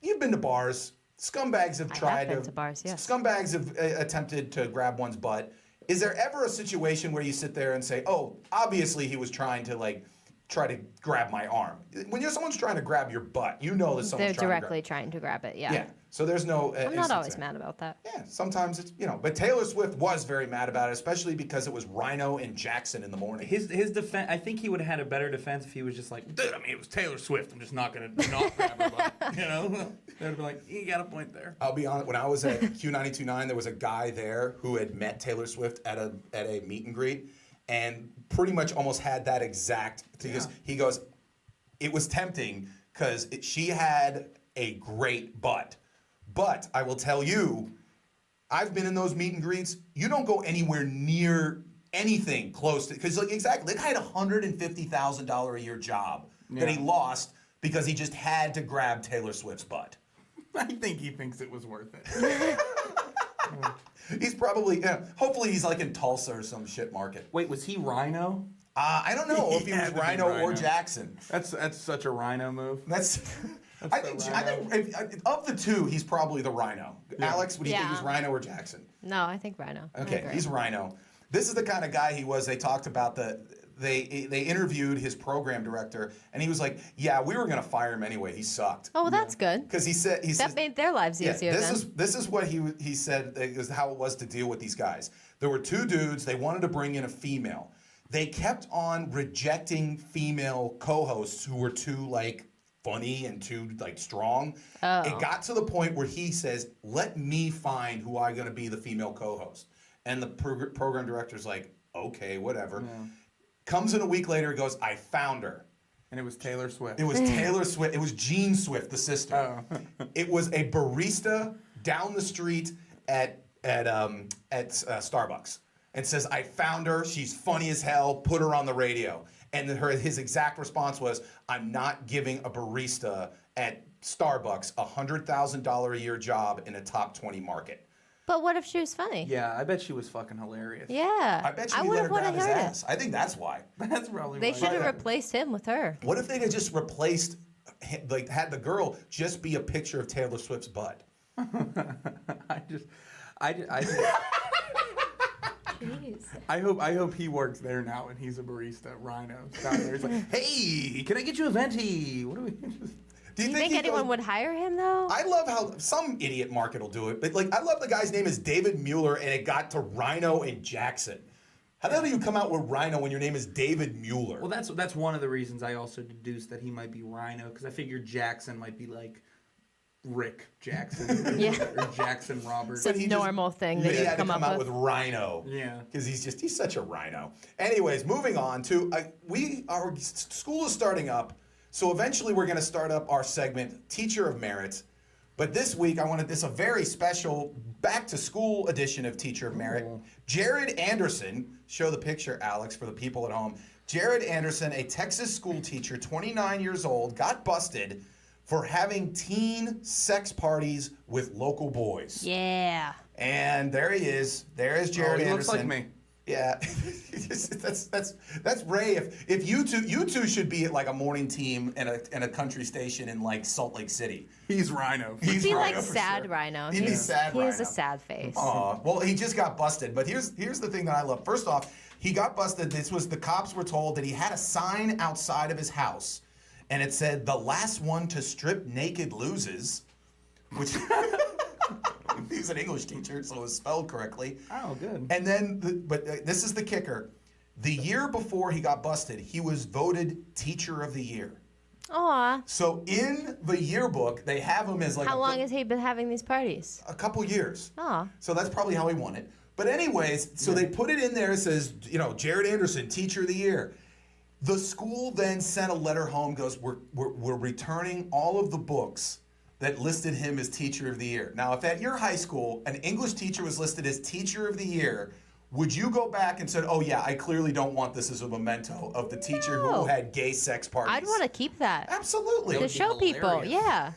Speaker 1: you've been to bars, scumbags have tried
Speaker 2: to bars, yes.
Speaker 1: Scumbags have attempted to grab one's butt. Is there ever a situation where you sit there and say, oh, obviously he was trying to try to grab my arm? When someone's trying to grab your butt, you know that someone's
Speaker 2: trying to grab it, yeah.
Speaker 1: Yeah, so there's no
Speaker 2: I'm not always mad about that.
Speaker 1: Yeah, sometimes it's, but Taylor Swift was very mad about it, especially because it was Rhino and Jackson in the morning.
Speaker 12: His defense, I think he would have had a better defense if he was just like, dude, I mean, it was Taylor Swift. I'm just not going to not grab her butt. They'd be like, you got a point there.
Speaker 1: I'll be honest, when I was at Q92.9, there was a guy there who had met Taylor Swift at a meet and greet and pretty much almost had that exact, he goes, it was tempting because she had a great butt. But I will tell you, I've been in those meet and greets. You don't go anywhere near anything close to, because exactly, the guy had a $150,000 a year job that he lost because he just had to grab Taylor Swift's butt.
Speaker 12: I think he thinks it was worth it.
Speaker 1: He's probably, hopefully he's in Tulsa or some shit market.
Speaker 12: Wait, was he Rhino?
Speaker 1: I don't know if he was Rhino or Jackson.
Speaker 13: That's such a Rhino move.
Speaker 1: I think of the two, he's probably the Rhino. Yeah. Alex, what do you think? He's Rhino or Jackson?
Speaker 2: No, I think Rhino.
Speaker 1: Okay, he's Rhino. This is the kind of guy he was. They talked about they interviewed his program director, and he was like, "Yeah, we were going to fire him anyway. He sucked."
Speaker 2: Oh, well, that's good.
Speaker 1: Because he said
Speaker 2: that made their lives easier.
Speaker 1: This is what he said is how it was to deal with these guys. There were two dudes. They wanted to bring in a female. They kept on rejecting female co-hosts who were too funny and too strong. Oh. It got to the point where he says, "Let me find who I'm going to be the female co-host." And the program director's like, "Okay, whatever." Yeah. Comes in a week later, goes, "I found her."
Speaker 13: And it was Taylor Swift.
Speaker 1: It was Taylor Swift. It was Jean Swift, the sister. Oh. It was a barista down the street at Starbucks. And says, "I found her. She's funny as hell. Put her on the radio." And his exact response was, "I'm not giving a barista at Starbucks a $100,000 a year job in a top 20 market."
Speaker 2: But what if she was funny?
Speaker 13: Yeah, I bet she was fucking hilarious.
Speaker 2: Yeah.
Speaker 1: I bet she let her grab his ass. I think that's why.
Speaker 13: That's probably
Speaker 2: They should have replaced him with her.
Speaker 1: What if they had just replaced, had the girl just be a picture of Taylor Swift's butt?
Speaker 13: I hope he works there now and he's a barista. Rhino down there. He's like, "Hey, can I get you a venti? What do we?"
Speaker 2: Do you think anyone would hire him though?
Speaker 1: I love how some idiot market will do it, but I love the guy's name is David Mueller, and it got to Rhino and Jackson. How the hell do you come out with Rhino when your name is David Mueller?
Speaker 12: Well, that's one of the reasons I also deduced that he might be Rhino, because I figured Jackson might be like Rick Jackson or Jackson Roberts.
Speaker 2: It's a normal thing that
Speaker 1: he had to come out with Rhino.
Speaker 12: Yeah,
Speaker 1: because he's such a rhino. Anyways, moving on to our school is starting up, so eventually we're going to start up our segment Teacher of Merit. But this week I wanted this a very special back to school edition of Teacher of Merit. Jared Anderson, show the picture, Alex, for the people at home. Jared Anderson, a Texas school teacher, 29 years old, got busted for having teen sex parties with local boys.
Speaker 2: Yeah.
Speaker 1: And there he is. There is Jared Anderson.
Speaker 13: He looks like me.
Speaker 1: Yeah. that's Ray. If you two should be at a morning team in a country station in Salt Lake City.
Speaker 13: He's Rhino.
Speaker 1: He's
Speaker 2: Rhino sad Rhino.
Speaker 1: He'd be sad Rhino.
Speaker 2: He has a sad face.
Speaker 1: Aw. Well, he just got busted. But here's the thing that I love. First off, he got busted. The cops were told that he had a sign outside of his house, and it said, "The last one to strip naked loses," which he's an English teacher, so it was spelled correctly.
Speaker 12: Oh, good.
Speaker 1: And then, this is the kicker. The year before he got busted, he was voted Teacher of the Year.
Speaker 2: Aw.
Speaker 1: So in the yearbook, they have him as
Speaker 2: How long has he been having these parties?
Speaker 1: A couple years.
Speaker 2: Aw.
Speaker 1: So that's probably how he won it. But anyways, so they put it in there. It says, Jared Anderson, Teacher of the Year. The school then sent a letter home, goes, we're returning all of the books that listed him as Teacher of the Year. Now, if at your high school an English teacher was listed as Teacher of the Year, would you go back and say, "Oh yeah, I clearly don't want this as a memento of the teacher who had gay sex parties"?
Speaker 2: I'd want to keep that.
Speaker 1: Absolutely.
Speaker 2: To show people, yeah.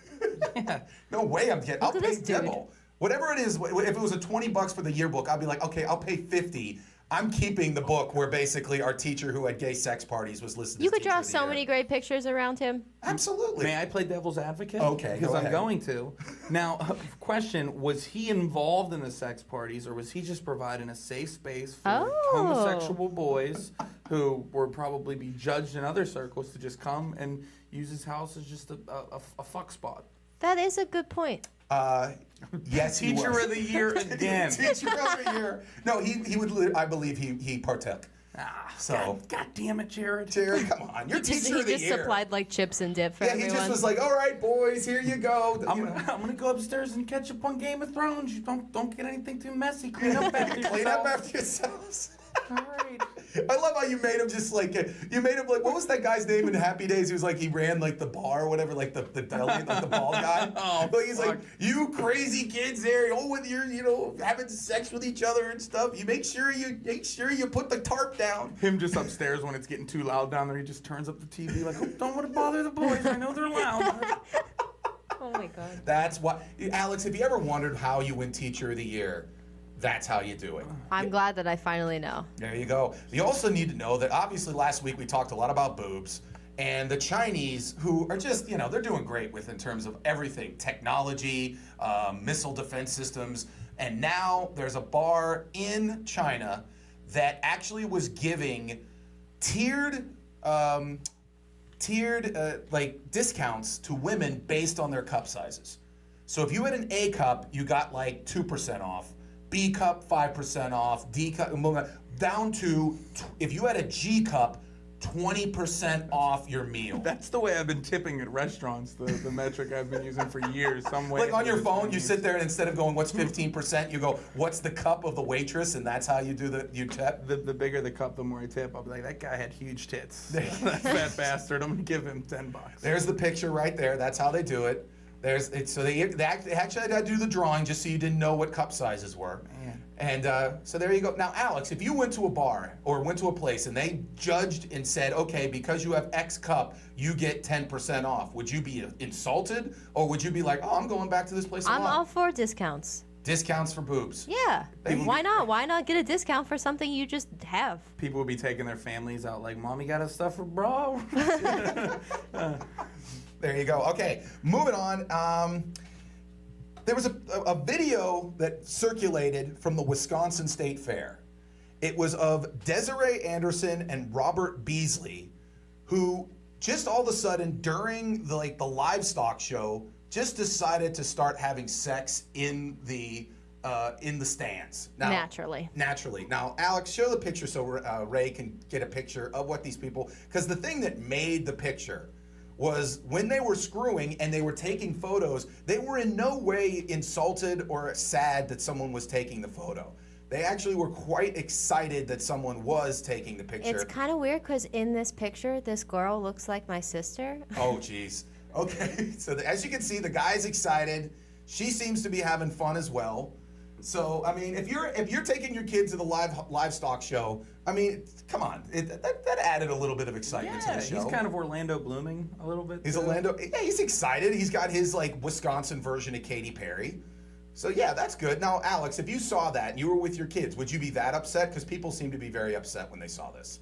Speaker 1: No way I'm getting. I'll pay double. Whatever it is, if it was a $20 for the yearbook, I'd be like, okay, I'll pay $50. I'm keeping the book where basically our teacher who had gay sex parties was listed.
Speaker 2: You could draw so many great pictures around him.
Speaker 1: Absolutely.
Speaker 12: May I play devil's advocate?
Speaker 1: Okay,
Speaker 12: because I'm going to. Now, question: was he involved in the sex parties, or was he just providing a safe space for homosexual boys who would probably be judged in other circles to just come and use his house as just a fuck spot?
Speaker 2: That is a good point.
Speaker 1: Yes, he was.
Speaker 12: Teacher of the Year again.
Speaker 1: Teacher of the Year. No, he would. I believe he partook.
Speaker 12: God damn it, Jared.
Speaker 1: Jared, come on. You're Teacher of the Year.
Speaker 2: He just supplied chips and dip for everyone.
Speaker 1: He just was like, "All right, boys, here you go."
Speaker 12: I'm gonna go upstairs and catch up on Game of Thrones. You don't get anything too messy. Clean up after yourself.
Speaker 1: Clean up after yourselves.
Speaker 12: All right.
Speaker 1: I love how you made him just what was that guy's name in Happy Days? He was he ran the bar or whatever, the deli, the bald guy. He's fuck. You crazy kids there, with your, having sex with each other and stuff. You make sure you put the tarp down.
Speaker 13: Him just upstairs when it's getting too loud down there, he just turns up the TV don't want to bother the boys. I know they're loud.
Speaker 2: Oh my God.
Speaker 1: That's why, Alex, have you ever wondered how you win Teacher of the Year? That's how you do it.
Speaker 2: I'm glad that I finally know.
Speaker 1: There you go. You also need to know that obviously last week we talked a lot about boobs, and the Chinese, who are just, they're doing great with in terms of everything, technology, missile defense systems, and now there's a bar in China that actually was giving tiered like discounts to women based on their cup sizes. So if you had an A cup, you got like 2% off. B cup, 5% off. D cup, down to, if you had a G cup, 20% off your meal.
Speaker 13: That's the way I've been tipping at restaurants, the metric I've been using for years. Some way
Speaker 1: like on your phone, you sit there and instead of going, what's 15%, you go, what's the cup of the waitress? And that's how you do you tip?
Speaker 13: The bigger the cup, the more I tip. I'll be like, that guy had huge tits. That fat bastard, I'm going to give him $10.
Speaker 1: There's the picture right there. That's how they do it. So they actually had to do the drawing just so you didn't know what cup sizes were.
Speaker 13: Man.
Speaker 1: And so there you go. Now, Alex, if you went to a bar or went to a place and they judged and said, okay, because you have X cup, you get 10% off, would you be insulted? Or would you be like, oh, I'm going back to this place a lot?
Speaker 2: I'm all for discounts.
Speaker 1: Discounts for boobs.
Speaker 2: Yeah. Why not? Why not get a discount for something you just have?
Speaker 13: People would be taking their families out like, Mommy got us stuff for bra.
Speaker 1: There you go. Okay, moving on. There was a video that circulated from the Wisconsin State Fair. It was of Desiree Anderson and Robert Beasley, who just all of a sudden during the livestock show just decided to start having sex in the stands. Now,
Speaker 2: Naturally.
Speaker 1: Now, Alex, show the picture so Ray can get a picture of what these people. Because the thing that made the picture was when they were screwing and they were taking photos, they were in no way insulted or sad that someone was taking the photo. They actually were quite excited that someone was taking the picture.
Speaker 2: It's kind of weird because in this picture, this girl looks like my sister.
Speaker 1: Oh, geez. Okay, so as you can see, the guy's excited. She seems to be having fun as well. So, I mean, if you're taking your kids to the livestock show, I mean, come on, that added a little bit of excitement to the show.
Speaker 13: He's kind of Orlando Blooming a little bit.
Speaker 1: He's Orlando. Yeah, he's excited. He's got his Wisconsin version of Katy Perry. So yeah, that's good. Now, Alex, if you saw that and you were with your kids, would you be that upset? Because people seem to be very upset when they saw this.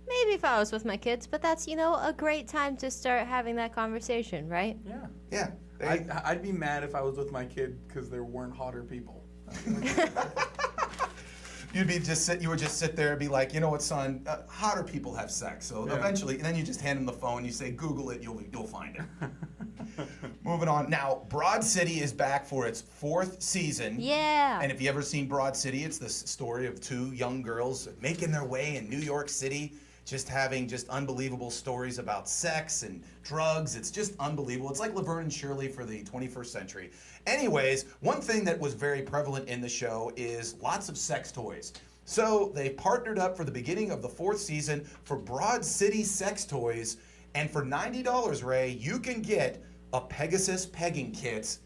Speaker 2: Maybe if I was with my kids, but that's a great time to start having that conversation, right?
Speaker 13: Yeah.
Speaker 1: Yeah.
Speaker 13: I'd be mad if I was with my kid because there weren't hotter people.
Speaker 1: You would just sit there and be like, you know what, son, hotter people have sex. So eventually, and then you just hand them the phone, you say, Google it, you'll find it. Moving on. Now, Broad City is back for its 4th season.
Speaker 2: Yeah.
Speaker 1: And if you ever seen Broad City, it's the story of 2 young girls making their way in New York City, just having unbelievable stories about sex and drugs. It's just unbelievable. It's like Laverne and Shirley for the 21st century. Anyways, one thing that was very prevalent in the show is lots of sex toys. So they partnered up for the beginning of the 4th season for Broad City sex toys. And for $90, Ray, you can get a Pegasus pegging kit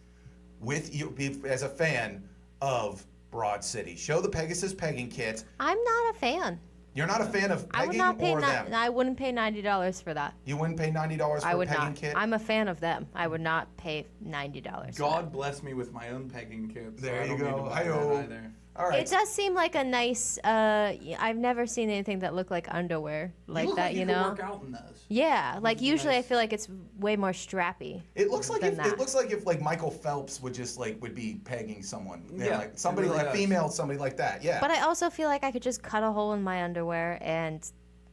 Speaker 1: with you as a fan of Broad City. Show the Pegasus pegging kit.
Speaker 2: I'm not a fan.
Speaker 1: You're not a fan of pegging
Speaker 2: I would not pay
Speaker 1: or them?
Speaker 2: I wouldn't pay $90 for that.
Speaker 1: You wouldn't pay $90 for a pegging kit?
Speaker 2: I'm a fan of them. I would not pay $90.
Speaker 13: God bless me with my own pegging kit. So
Speaker 1: There
Speaker 13: I
Speaker 1: you
Speaker 13: don't need
Speaker 1: go.
Speaker 13: to buy that either.
Speaker 1: All right.
Speaker 2: It does seem like a nice. I've never seen anything that looked like underwear like
Speaker 12: look
Speaker 2: that.
Speaker 12: Like you
Speaker 2: know.
Speaker 12: could work out in those.
Speaker 2: Yeah, like usually I feel like it's way more strappy.
Speaker 1: It looks like
Speaker 2: than that.
Speaker 1: if Michael Phelps would just would be pegging someone.
Speaker 13: Yeah,
Speaker 1: like somebody
Speaker 13: it really
Speaker 1: like
Speaker 13: does.
Speaker 1: female, somebody like that. Yeah.
Speaker 2: But I also feel like I could just cut a hole in my underwear and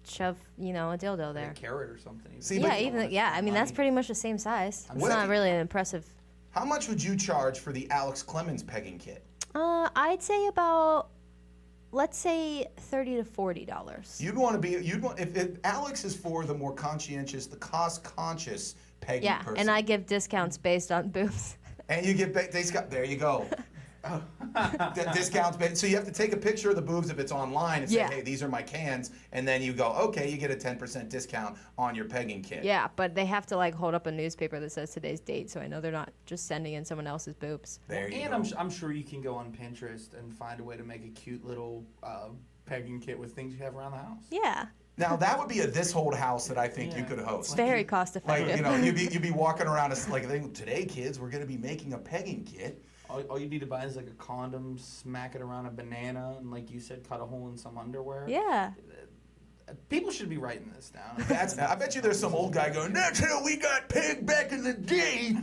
Speaker 2: shove, a dildo there.
Speaker 13: A carrot or something.
Speaker 2: I mean that's pretty much the same size. It's not really an impressive.
Speaker 1: How much would you charge for the Alex Clemens pegging kit?
Speaker 2: I'd say about, let's say $30 to $40.
Speaker 1: If Alex is for the more conscientious, the cost-conscious pegging
Speaker 2: Yeah,
Speaker 1: person.
Speaker 2: and I give discounts based on boobs.
Speaker 1: And you get there you go. Discounts. So you have to take a picture of the boobs if it's online and say, hey, these are my cans, and then you go, okay, you get a 10% discount on your pegging kit.
Speaker 2: Yeah, but they have to hold up a newspaper that says today's date, so I know they're not just sending in someone else's boobs.
Speaker 1: There you
Speaker 13: And
Speaker 1: go.
Speaker 13: I'm sure you can go on Pinterest and find a way to make a cute little pegging kit with things you have around the house.
Speaker 2: Yeah.
Speaker 1: Now that would be a This Old House that I think you could host.
Speaker 2: It's very cost effective.
Speaker 1: You'd be walking around today, kids, we're going to be making a pegging kit.
Speaker 12: All you need to buy is like a condom, smack it around a banana, and like you said, cut a hole in some underwear.
Speaker 2: Yeah.
Speaker 12: People should be writing this down.
Speaker 1: I bet you there's some old guy going, that's how we got pegged back in the day.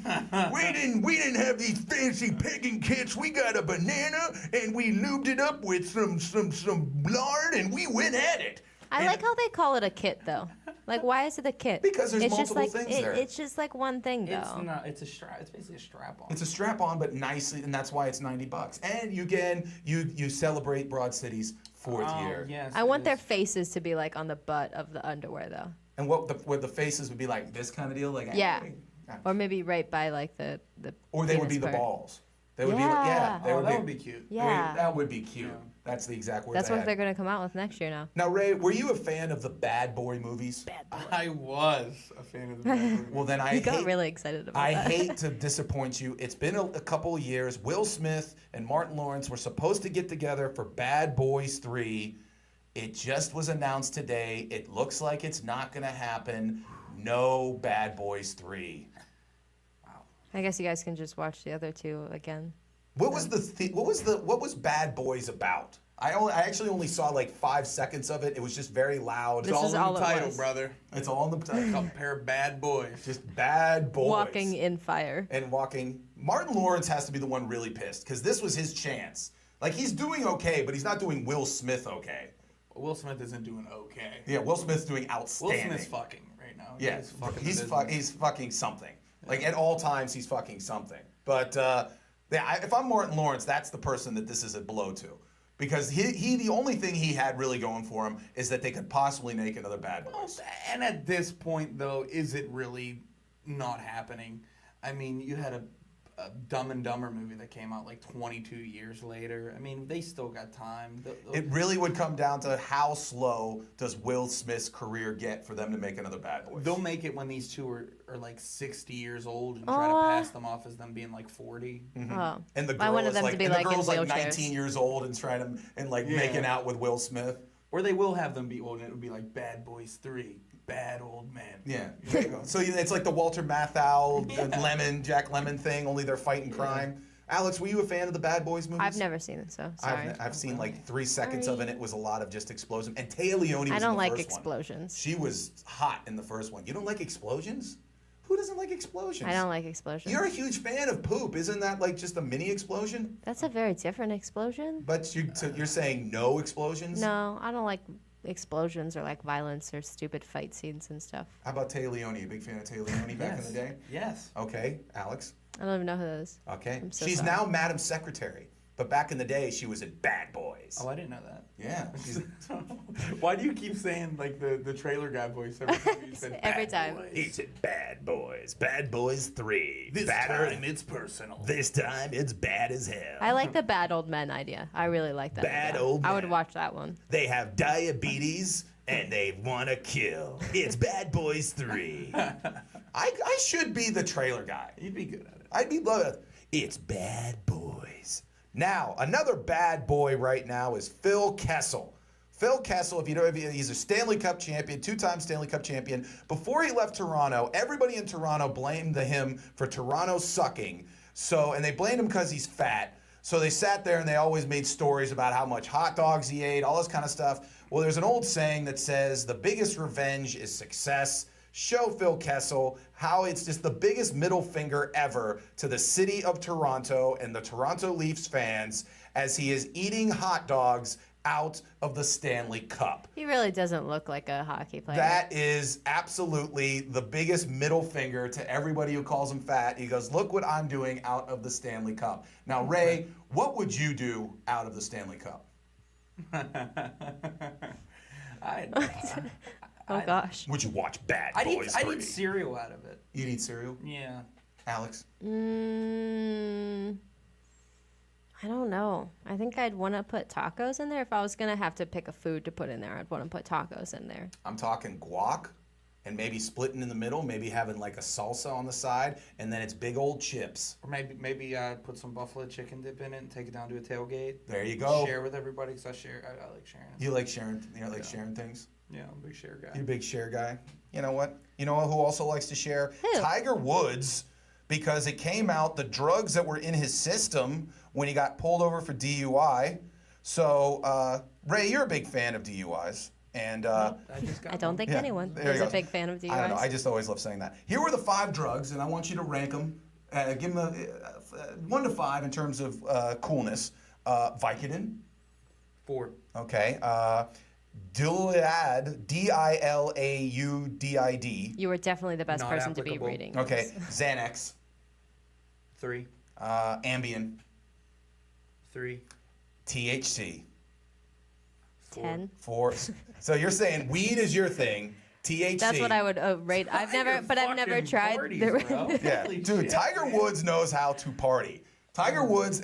Speaker 1: We didn't have these fancy pegging kits. We got a banana and we lubed it up with some lard and we went at it.
Speaker 2: I like how they call it a kit, though. Like, why is it a kit?
Speaker 1: Because there's
Speaker 2: it's
Speaker 1: multiple
Speaker 2: just like,
Speaker 1: things there.
Speaker 2: It's just like one thing, though.
Speaker 12: It's not. It's a strap. It's basically a strap on.
Speaker 1: It's a strap on, but nicely, and that's why it's $90. And you celebrate Broad City's 4th year.
Speaker 12: Yes,
Speaker 2: I want their faces to be like on the butt of the underwear, though.
Speaker 1: And what the faces would be like this kind of deal, like
Speaker 2: Yeah. Or maybe right by like the
Speaker 1: or they would
Speaker 2: penis
Speaker 1: be the
Speaker 2: part.
Speaker 1: balls. They would be like, yeah.
Speaker 12: Oh, that would be cute.
Speaker 2: Yeah.
Speaker 1: That would be cute. That's the exact word.
Speaker 2: That's
Speaker 1: they
Speaker 2: what
Speaker 1: had.
Speaker 2: they're gonna come out with next year now.
Speaker 1: Now, Ray, were you a fan of the Bad Boy movies?
Speaker 12: I was a fan of the Bad Boy.
Speaker 1: Well, then
Speaker 2: You got really excited about that.
Speaker 1: I hate to disappoint you. It's been a couple of years. Will Smith and Martin Lawrence were supposed to get together for Bad Boys 3. It just was announced today. It looks like it's not going to happen. No Bad Boys 3.
Speaker 2: I guess you guys can just watch the other two again.
Speaker 1: What was what was Bad Boys about? I actually only saw like 5 seconds of it. It was just very loud.
Speaker 2: This is all
Speaker 12: in
Speaker 2: it
Speaker 12: the title,
Speaker 2: was.
Speaker 12: brother.
Speaker 1: It's all in the title.
Speaker 12: A pair of bad boys.
Speaker 1: Just bad boys.
Speaker 2: Walking in fire.
Speaker 1: And walking. Martin Lawrence has to be the one really pissed because this was his chance. Like, he's doing okay, but he's not doing Will Smith okay.
Speaker 12: Will Smith isn't doing okay.
Speaker 1: Yeah, Will Smith's doing outstanding.
Speaker 12: Will Smith's fucking right now.
Speaker 1: Yeah, he's fucking something. Like, at all times, he's fucking something. But if I'm Martin Lawrence, that's the person that this is a blow to. Because he the only thing he had really going for him is that they could possibly make another Bad Boys.
Speaker 12: And at this point, though, is it really not happening? I mean, you had a Dumb and Dumber movie that came out like 22 years later. I mean, they still got time.
Speaker 1: It really would come down to how slow does Will Smith's career get for them to make another Bad Boys.
Speaker 12: They'll make it when these two are like 60 years old and try to pass them off as them being like 40.
Speaker 1: Mm-hmm.
Speaker 2: Oh.
Speaker 1: And the
Speaker 2: I
Speaker 1: girl
Speaker 2: wanted
Speaker 1: is
Speaker 2: them
Speaker 1: like,
Speaker 2: to be
Speaker 1: and the
Speaker 2: like in
Speaker 1: girl's like
Speaker 2: wheelchairs.
Speaker 1: 19 years old and trying to making out with Will Smith.
Speaker 12: Or they will have them be old and it would be like Bad Boys 3, Bad Old Men.
Speaker 1: Yeah, there you go. So it's like the Walter Matthau, Jack Lemmon thing, only they're fighting crime. Alex, were you a fan of the Bad Boys movies?
Speaker 2: I've never seen it, so sorry.
Speaker 1: I've seen like 3 seconds of it. It was a lot of just explosions. And Téa Leoni was
Speaker 2: I don't
Speaker 1: in the
Speaker 2: like
Speaker 1: first
Speaker 2: explosions.
Speaker 1: one. She was hot in the first one. You don't like explosions? Who doesn't like explosions?
Speaker 2: I don't like explosions.
Speaker 1: You're a huge fan of poop. Isn't that like just a mini explosion?
Speaker 2: That's a very different explosion.
Speaker 1: But so you're saying no explosions?
Speaker 2: No, I don't like explosions or like violence or stupid fight scenes and stuff.
Speaker 1: How about Téa Leoni? A big fan of Téa Leoni back in the day?
Speaker 12: Yes.
Speaker 1: Okay, Alex?
Speaker 2: I don't even know who that is.
Speaker 1: Okay.
Speaker 2: I'm so
Speaker 1: She's
Speaker 2: sorry.
Speaker 1: now Madam Secretary. But back in the day, she was in Bad Boys.
Speaker 12: Oh, I didn't know that.
Speaker 1: Yeah.
Speaker 13: Why do you keep saying like the trailer guy voice every time you said
Speaker 2: Every
Speaker 13: Bad
Speaker 2: time.
Speaker 13: Boys?
Speaker 1: It's in Bad Boys. Bad Boys 3.
Speaker 12: This time it's personal.
Speaker 1: This time it's bad as hell.
Speaker 2: I like the bad old men idea. I really like that.
Speaker 1: Bad
Speaker 2: idea.
Speaker 1: old
Speaker 2: I would
Speaker 1: men.
Speaker 2: watch that one.
Speaker 1: They have diabetes and they want to kill. It's Bad Boys 3. I should be the trailer guy.
Speaker 12: You'd be good at it.
Speaker 1: I'd be love it. It's Bad Boys. Now, another bad boy right now is Phil Kessel. Phil Kessel, if you know, he's a Stanley Cup champion, 2-time Stanley Cup champion. Before he left Toronto, everybody in Toronto blamed him for Toronto sucking. And they blamed him because he's fat. So they sat there and they always made stories about how much hot dogs he ate, all this kind of stuff. Well, there's an old saying that says the biggest revenge is success. Show Phil Kessel how it's just the biggest middle finger ever to the city of Toronto and the Toronto Leafs fans as he is eating hot dogs out of the Stanley Cup.
Speaker 2: He really doesn't look like a hockey player.
Speaker 1: That is absolutely the biggest middle finger to everybody who calls him fat. He goes, look what I'm doing out of the Stanley Cup. Now, Ray, what would you do out of the Stanley Cup?
Speaker 2: Oh gosh.
Speaker 1: Would you watch Bad
Speaker 12: I'd
Speaker 1: Boys 3?
Speaker 12: eat cereal out of it.
Speaker 1: You'd eat cereal?
Speaker 12: Yeah.
Speaker 1: Alex?
Speaker 2: I don't know. I think I'd want to put tacos in there. If I was going to have to pick a food to put in there, I'd want to put tacos in there.
Speaker 1: I'm talking guac and maybe splitting in the middle, maybe having like a salsa on the side, and then it's big old chips.
Speaker 12: Or maybe put some buffalo chicken dip in it and take it down to a tailgate.
Speaker 1: There you go.
Speaker 12: Share with everybody because I like sharing it.
Speaker 1: You like sharing, sharing things?
Speaker 12: Yeah, I'm a big share guy.
Speaker 1: You're a big share guy. You know what? You know who also likes to share?
Speaker 2: Who?
Speaker 1: Tiger Woods. because it came out the drugs that were in his system when he got pulled over for DUI. So, Ray, you're a big fan of DUIs. And
Speaker 2: I don't think anyone is a big fan of DUIs.
Speaker 1: I don't know. I just always love saying that. Here were the 5 drugs, and I want you to rank them. Give them a 1 to 5 in terms of coolness. Vicodin.
Speaker 12: 4.
Speaker 1: Okay. Dilaudid, Dilaudid.
Speaker 2: You were definitely the best
Speaker 12: Not
Speaker 2: person to be
Speaker 12: applicable.
Speaker 2: reading.
Speaker 1: Okay. Xanax.
Speaker 12: 3.
Speaker 1: Ambien.
Speaker 12: 3.
Speaker 1: THC.
Speaker 2: 10.
Speaker 1: 4. So you're saying weed is your thing. THC.
Speaker 2: That's what I would rate. I've never tried.
Speaker 1: Yeah, dude. Tiger Woods knows how to party. Tiger Woods.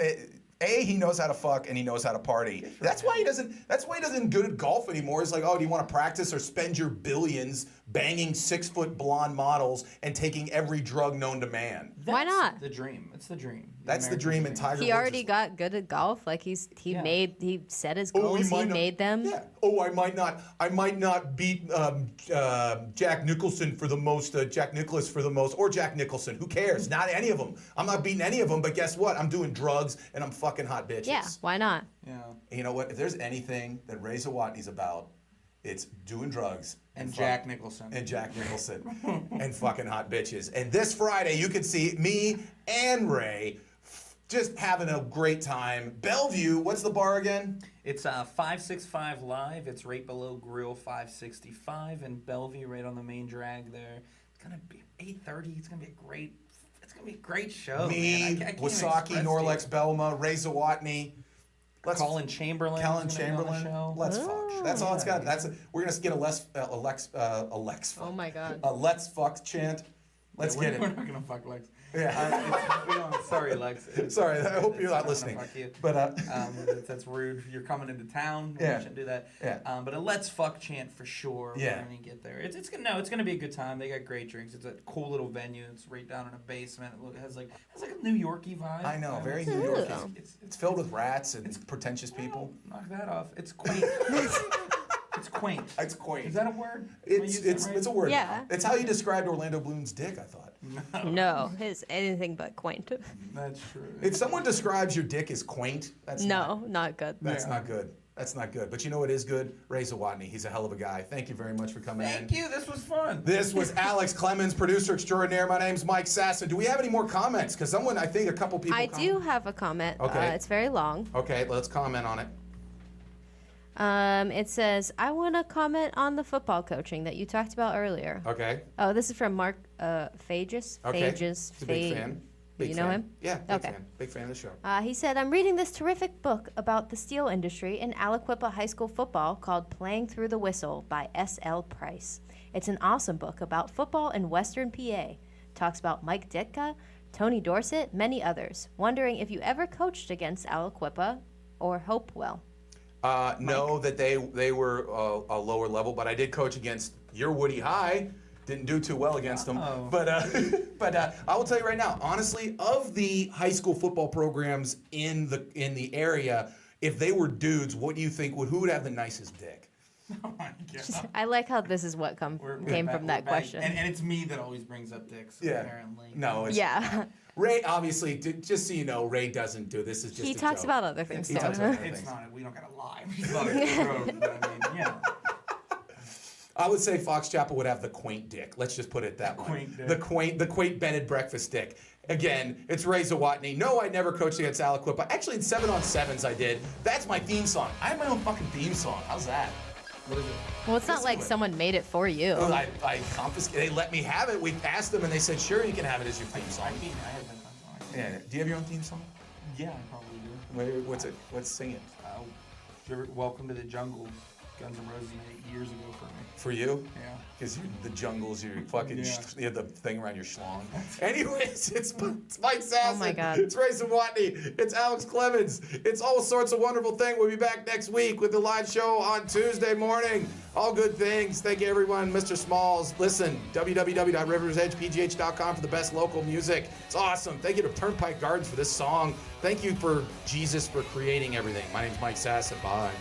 Speaker 1: He knows how to fuck and he knows how to party. That's why he doesn't good at golf anymore. It's like, oh, do you want to practice or spend your billions banging 6-foot blonde models and taking every drug known to man?
Speaker 2: Why not?
Speaker 12: The dream. It's the dream.
Speaker 1: That's the dream in Tiger Woods.
Speaker 2: He already got good at golf. Like he set his goals. He made them.
Speaker 1: Yeah. Oh, I might not beat Jack Nicholson for the most. Jack Nicklaus for the most, or Jack Nicholson. Who cares? Not any of them. I'm not beating any of them. But guess what? I'm doing drugs and I'm fucking hot bitches.
Speaker 2: Yeah. Why not?
Speaker 12: Yeah.
Speaker 1: And you know what? If there's anything that Ray Zawodni's about, it's doing drugs
Speaker 12: And Jack Nicholson.
Speaker 1: And Jack Nicholson. And fucking hot bitches. And this Friday, you can see me and Ray just having a great time. Bellevue, what's the bar again?
Speaker 12: It's 565 Live. It's right below Grill 565 in Bellevue, right on the main drag there. It's gonna be 8:30. It's gonna be a great show.
Speaker 1: Me,
Speaker 12: man. I can't
Speaker 1: Wasaki,
Speaker 12: express
Speaker 1: Norlex
Speaker 12: to you.
Speaker 1: Belma, Ray Zawodni.
Speaker 12: Colin Chamberlain.
Speaker 1: Let's fuck. That's all it's got. We're gonna get a Lex.
Speaker 2: Oh my God.
Speaker 1: A let's fuck chant. Let's get it.
Speaker 12: We're not gonna fuck Lex.
Speaker 1: Yeah.
Speaker 12: Sorry, Lex.
Speaker 1: Sorry, I hope you're not listening.
Speaker 12: Fuck you.
Speaker 1: But
Speaker 12: that's rude. You're coming into town.
Speaker 1: Yeah.
Speaker 12: We shouldn't do that.
Speaker 1: Yeah.
Speaker 12: But a let's fuck chant for sure.
Speaker 1: Yeah.
Speaker 12: When we get there, it's gonna be a good time. They got great drinks. It's a cool little venue. It's right down in a basement. It has like a New Yorky vibe.
Speaker 1: I know, very New Yorky. It's filled with rats and pretentious people.
Speaker 12: Knock that off. It's quaint. It's quaint.
Speaker 1: It's quaint.
Speaker 12: Is that a word?
Speaker 1: It's a word.
Speaker 2: Yeah.
Speaker 1: It's how you described Orlando Bloom's dick, I thought.
Speaker 2: No, his anything but quaint.
Speaker 12: That's true.
Speaker 1: If someone describes your dick as quaint, that's
Speaker 2: not good.
Speaker 1: That's not good. That's not good. But you know what is good? Ray Zawodni. He's a hell of a guy. Thank you very much for coming in.
Speaker 12: Thank you. This was fun.
Speaker 1: This was Alex Clemens, producer extraordinaire. My name's Mike Sasson. Do we have any more comments? Because I think a couple people.
Speaker 2: I do have a comment.
Speaker 1: Okay.
Speaker 2: It's very long.
Speaker 1: Okay, let's comment on it.
Speaker 2: It says, I want to comment on the football coaching that you talked about earlier.
Speaker 1: Okay.
Speaker 2: Oh, this is from Mark Phages.
Speaker 1: Okay.
Speaker 2: He's
Speaker 1: a big fan.
Speaker 2: Do you know him?
Speaker 1: Yeah, big fan. Big fan of the show.
Speaker 2: He said, I'm reading this terrific book about the steel industry in Aliquippa High School football called Playing Through the Whistle by S.L. Price. It's an awesome book about football in Western PA. Talks about Mike Ditka, Tony Dorsett, many others. Wondering if you ever coached against Aliquippa or Hopewell.
Speaker 1: No, that they were a lower level, but I did coach against your Woody High. Didn't do too well against them. But I will tell you right now, honestly, of the high school football programs in the area, if they were dudes, what do you think who would have the nicest dick?
Speaker 12: Oh my God.
Speaker 2: I like how this is what came from that question.
Speaker 12: And it's me that always brings up dicks, apparently.
Speaker 1: No, it's Ray, obviously, just so you know, Ray doesn't do this. Is just
Speaker 2: he talks about other things.
Speaker 1: He talks about other
Speaker 12: It's
Speaker 1: things.
Speaker 12: not. We don't gotta lie. It's not a but I mean, yeah.
Speaker 1: I would say Fox Chapel would have the quaint dick. Let's just put it that way.
Speaker 12: Quaint dick.
Speaker 1: The quaint bed and breakfast dick. Again, it's Ray Zawodni. No, I never coached against Aliquippa. Actually, in 7-on-7s I did. That's my theme song. I have my own fucking theme song. How's that? What is it?
Speaker 2: Well, it's not like someone made it for you.
Speaker 1: Well, I confiscated. They let me have it. We asked them, and they said, "Sure, you can have it as your theme song."
Speaker 12: I have that song.
Speaker 1: Yeah. Do you have your own theme song?
Speaker 12: Yeah, I probably do.
Speaker 1: What's it? Let's sing it.
Speaker 12: Welcome to the Jungle. Guns N' Roses 8 years ago for me.
Speaker 1: For you?
Speaker 12: Yeah.
Speaker 1: Because the jungles, you fucking
Speaker 12: Yeah.
Speaker 1: you have the thing around your schlong. Anyways, it's Mike Sasson.
Speaker 2: Oh my God.
Speaker 1: It's Ray Zawodni. It's Alex Clemens. It's all sorts of wonderful things. We'll be back next week with the live show on Tuesday morning. All good things. Thank you, everyone. Mr. Smalls. Listen, www.riversedgepgh.com for the best local music. It's awesome. Thank you to Turnpike Gardens for this song. Thank you for Jesus for creating everything. My name's Mike Sasson. Bye.